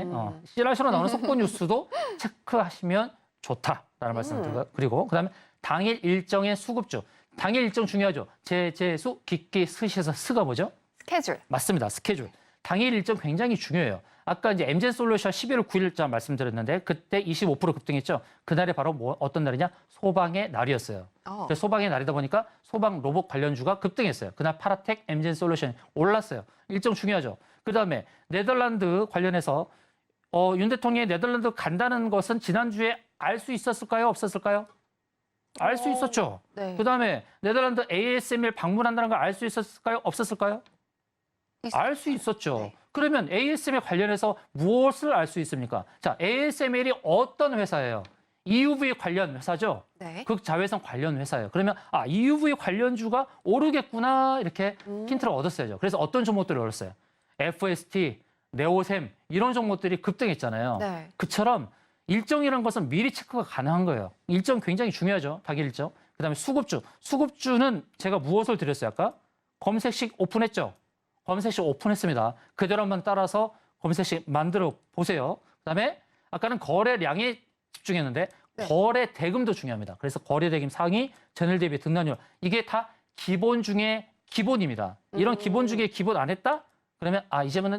찌라시로 나오는 속보 뉴스도 체크하시면 좋다라는 말씀을 드리고요. 그리고 그다음에 당일 일정의 수급주. 당일 일정 중요하죠. 제수, 기기, 스시에서 스가 뭐죠? 스케줄. 맞습니다. 스케줄. 당일 일정 굉장히 중요해요. 아까 이제 엠젠 솔루션 11월 9일자 말씀드렸는데 그때 25% 급등했죠. 그날이 바로 어떤 날이냐? 소방의 날이었어요. 소방의 날이다 보니까 소방 로봇 관련주가 급등했어요. 그날 파라텍, 엠젠 솔루션 올랐어요. 일정 중요하죠. 그다음에 네덜란드 관련해서 윤 대통령이 네덜란드 간다는 것은 지난주에 알 수 있었을까요? 없었을까요? 알 수 있었죠. 네. 그다음에 네덜란드 ASML 방문한다는 걸 알 수 있었을까요? 없었을까요? 알 수 있었죠. 네. 그러면 ASML 관련해서 무엇을 알 수 있습니까? 자, ASML이 어떤 회사예요? EUV 관련 회사죠. 네. 극자외선 관련 회사예요. 그러면 EUV 관련주가 오르겠구나 이렇게 힌트를 얻었어야죠. 그래서 어떤 종목들을 얻었어요? FST, 네오셈 이런 종목들이 급등했잖아요. 네. 그처럼 일정이라는 것은 미리 체크가 가능한 거예요. 일정 굉장히 중요하죠. 당일 일정. 그다음에 수급주. 수급주는 제가 무엇을 드렸어요? 아까 검색식 오픈했죠. 검색식 오픈했습니다. 그대로 한번 따라서 검색식 만들어 보세요. 그다음에 아까는 거래량에 집중했는데 네. 거래 대금도 중요합니다. 그래서 거래 대금 상위, 전일 대비 등락률 이게 다 기본 중에 기본입니다. 이런 기본 중에 기본 안 했다? 그러면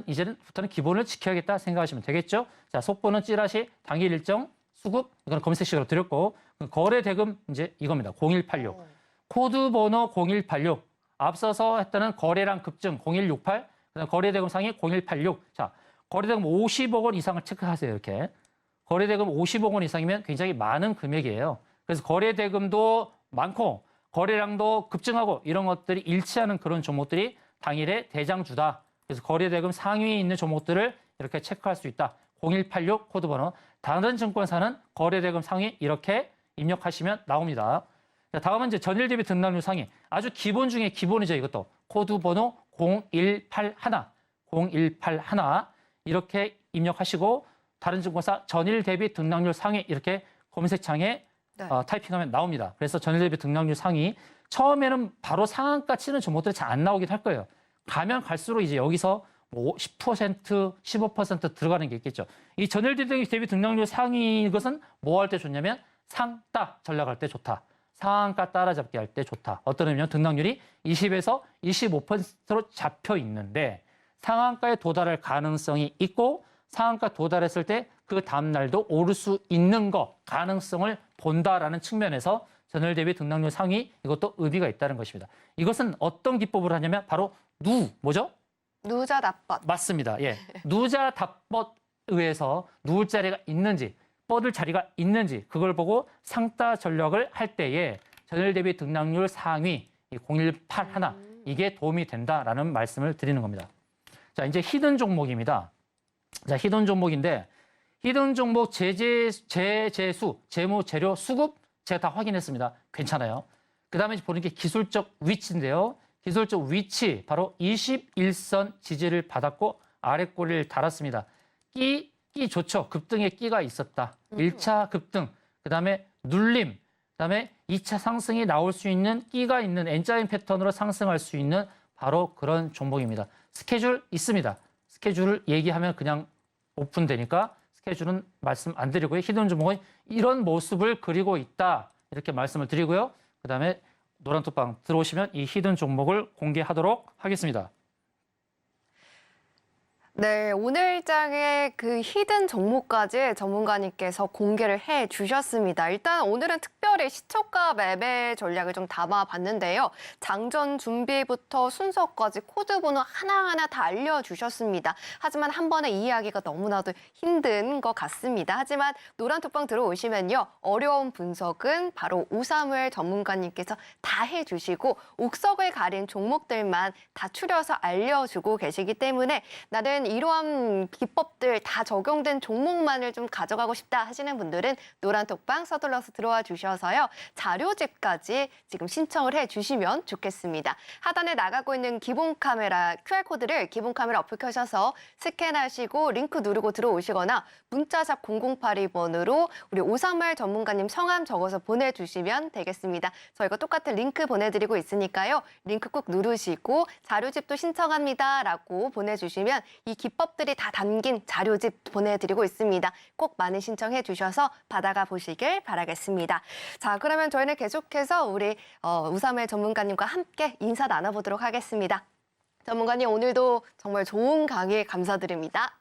이제부터는 기본을 지켜야겠다 생각하시면 되겠죠. 자, 속보는 찌라시, 당일 일정, 수급 이건 검색식으로 드렸고 거래 대금 이제 이겁니다. 0186 코드 번호 0186 앞서서 했다는 거래량 급증 0168 그다음 거래 대금 상위 0186 자 거래대금 50억 원 이상을 체크하세요. 이렇게. 거래대금 50억 원 이상이면 굉장히 많은 금액이에요. 그래서 거래대금도 많고 거래량도 급증하고 이런 것들이 일치하는 그런 종목들이 당일에 대장주다. 그래서 거래대금 상위에 있는 종목들을 이렇게 체크할 수 있다. 0186 코드번호. 다른 증권사는 거래대금 상위 이렇게 입력하시면 나옵니다. 자, 다음은 이제 전일 대비 등락률 상위. 아주 기본 중에 기본이죠. 이것도. 코드번호 0181. 0181. 이렇게 입력하시고 다른 증권사 전일 대비 등락률 상위 이렇게 검색창에 네. 타이핑하면 나옵니다. 그래서 전일 대비 등락률 상위. 처음에는 바로 상한가 치는 종목들이 잘 안 나오긴 할 거예요. 가면 갈수록 이제 여기서 뭐 10%, 15% 들어가는 게 있겠죠. 이 전일 대비 등락률 상위 이것은 뭐 할 때 좋냐면 상따 전략할 때 좋다. 상한가 따라잡기 할 때 좋다. 어떤 의미냐면 등락률이 20에서 25%로 잡혀 있는데 상한가에 도달할 가능성이 있고 상한가 도달했을 때 그 다음 날도 오를 수 있는 거 가능성을 본다라는 측면에서 전일 대비 등락률 상위 이것도 의미가 있다는 것입니다. 이것은 어떤 기법을 하냐면 바로 뭐죠? 누자 납법. 맞습니다. 예. 누자 답법에 의해서 누울 자리가 있는지 뻗을 자리가 있는지 그걸 보고 상따 전략을 할 때에 전일 대비 등락률 상위 0181 이게 도움이 된다라는 말씀을 드리는 겁니다. 자, 이제 히든 종목입니다. 자, 히든 종목인데 히든 종목 재재수, 재무, 재료, 수급 제가 다 확인했습니다. 괜찮아요. 그다음에 보는 게 기술적 위치인데요. 기술적 위치 바로 21선 지지를 받았고 아래 꼬리를 달았습니다. 끼 좋죠. 급등의 끼가 있었다. 1차 급등, 그다음에 눌림, 그다음에 2차 상승이 나올 수 있는 끼가 있는 N자인 패턴으로 상승할 수 있는 바로 그런 종목입니다. 스케줄 있습니다. 스케줄을 얘기하면 그냥 오픈되니까 스케줄은 말씀 안 드리고요. 히든 종목은 이런 모습을 그리고 있다. 이렇게 말씀을 드리고요. 그다음에 노란톡방 들어오시면 이 히든 종목을 공개하도록 하겠습니다. 네, 오늘장의 그 히든 종목까지 전문가님께서 공개를 해 주셨습니다. 일단 오늘은 특별히 시초가 매매 전략을 좀 담아봤는데요. 장전 준비부터 순서까지 코드번호 하나하나 다 알려주셨습니다. 하지만 한 번에 이해하기가 너무나도 힘든 것 같습니다. 하지만 노란톡방 들어오시면요. 어려운 분석은 바로 오사무엘 전문가님께서 다 해주시고 옥석을 가린 종목들만 다 추려서 알려주고 계시기 때문에 나는 이러한 기법들 다 적용된 종목만을 좀 가져가고 싶다 하시는 분들은 노란톡방 서둘러서 들어와 주셔서요. 자료집까지 지금 신청을 해주시면 좋겠습니다. 하단에 나가고 있는 기본 카메라 QR코드를 기본 카메라 어플 켜셔서 스캔하시고 링크 누르고 들어오시거나 문자샵 0082번으로 우리 오사무엘 전문가님 성함 적어서 보내주시면 되겠습니다. 저희가 똑같은 링크 보내드리고 있으니까요. 링크 꼭 누르시고 자료집도 신청합니다 라고 보내주시면 이 기법들이 다 담긴 자료집 보내드리고 있습니다. 꼭 많은 신청해 주셔서 받아가 보시길 바라겠습니다. 자, 그러면 저희는 계속해서 우리 오사무엘 전문가님과 함께 인사 나눠보도록 하겠습니다. 전문가님, 오늘도 정말 좋은 강의 감사드립니다.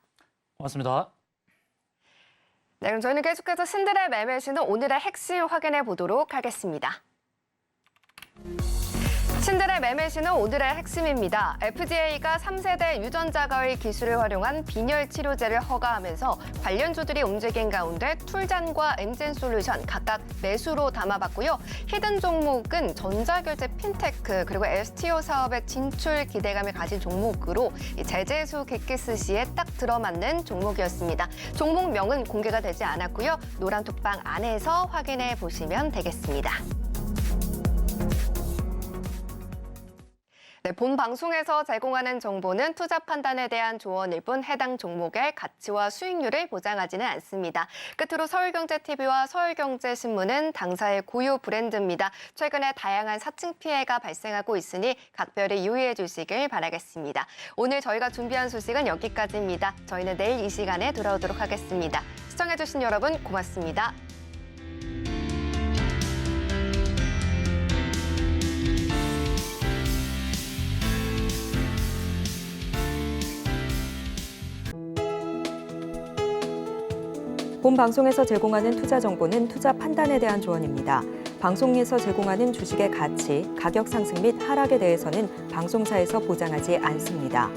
고맙습니다. 네, 그럼 저희는 계속해서 신들의 매매 시는 오늘의 핵심 확인해 보도록 하겠습니다. 신들의 매매시는 오늘의 핵심입니다. FDA가 3세대 유전자가의 기술을 활용한 빈혈 치료제를 허가하면서 관련주들이 움직인 가운데 툴잔과 엔젠솔루션 각각 매수로 담아봤고요. 히든 종목은 전자결제 핀테크 그리고 STO 사업의 진출 기대감을 가진 종목으로 제재수 객기스시에 딱 들어맞는 종목이었습니다. 종목명은 공개가 되지 않았고요. 노란톡방 안에서 확인해 보시면 되겠습니다. 네, 본 방송에서 제공하는 정보는 투자 판단에 대한 조언일 뿐 해당 종목의 가치와 수익률을 보장하지는 않습니다. 끝으로 서울경제TV와 서울경제신문은 당사의 고유 브랜드입니다. 최근에 다양한 사칭 피해가 발생하고 있으니 각별히 유의해 주시길 바라겠습니다. 오늘 저희가 준비한 소식은 여기까지입니다. 저희는 내일 이 시간에 돌아오도록 하겠습니다. 시청해주신 여러분 고맙습니다. 본 방송에서 제공하는 투자 정보는 투자 판단에 대한 조언입니다. 방송에서 제공하는 주식의 가치, 가격 상승 및 하락에 대해서는 방송사에서 보장하지 않습니다.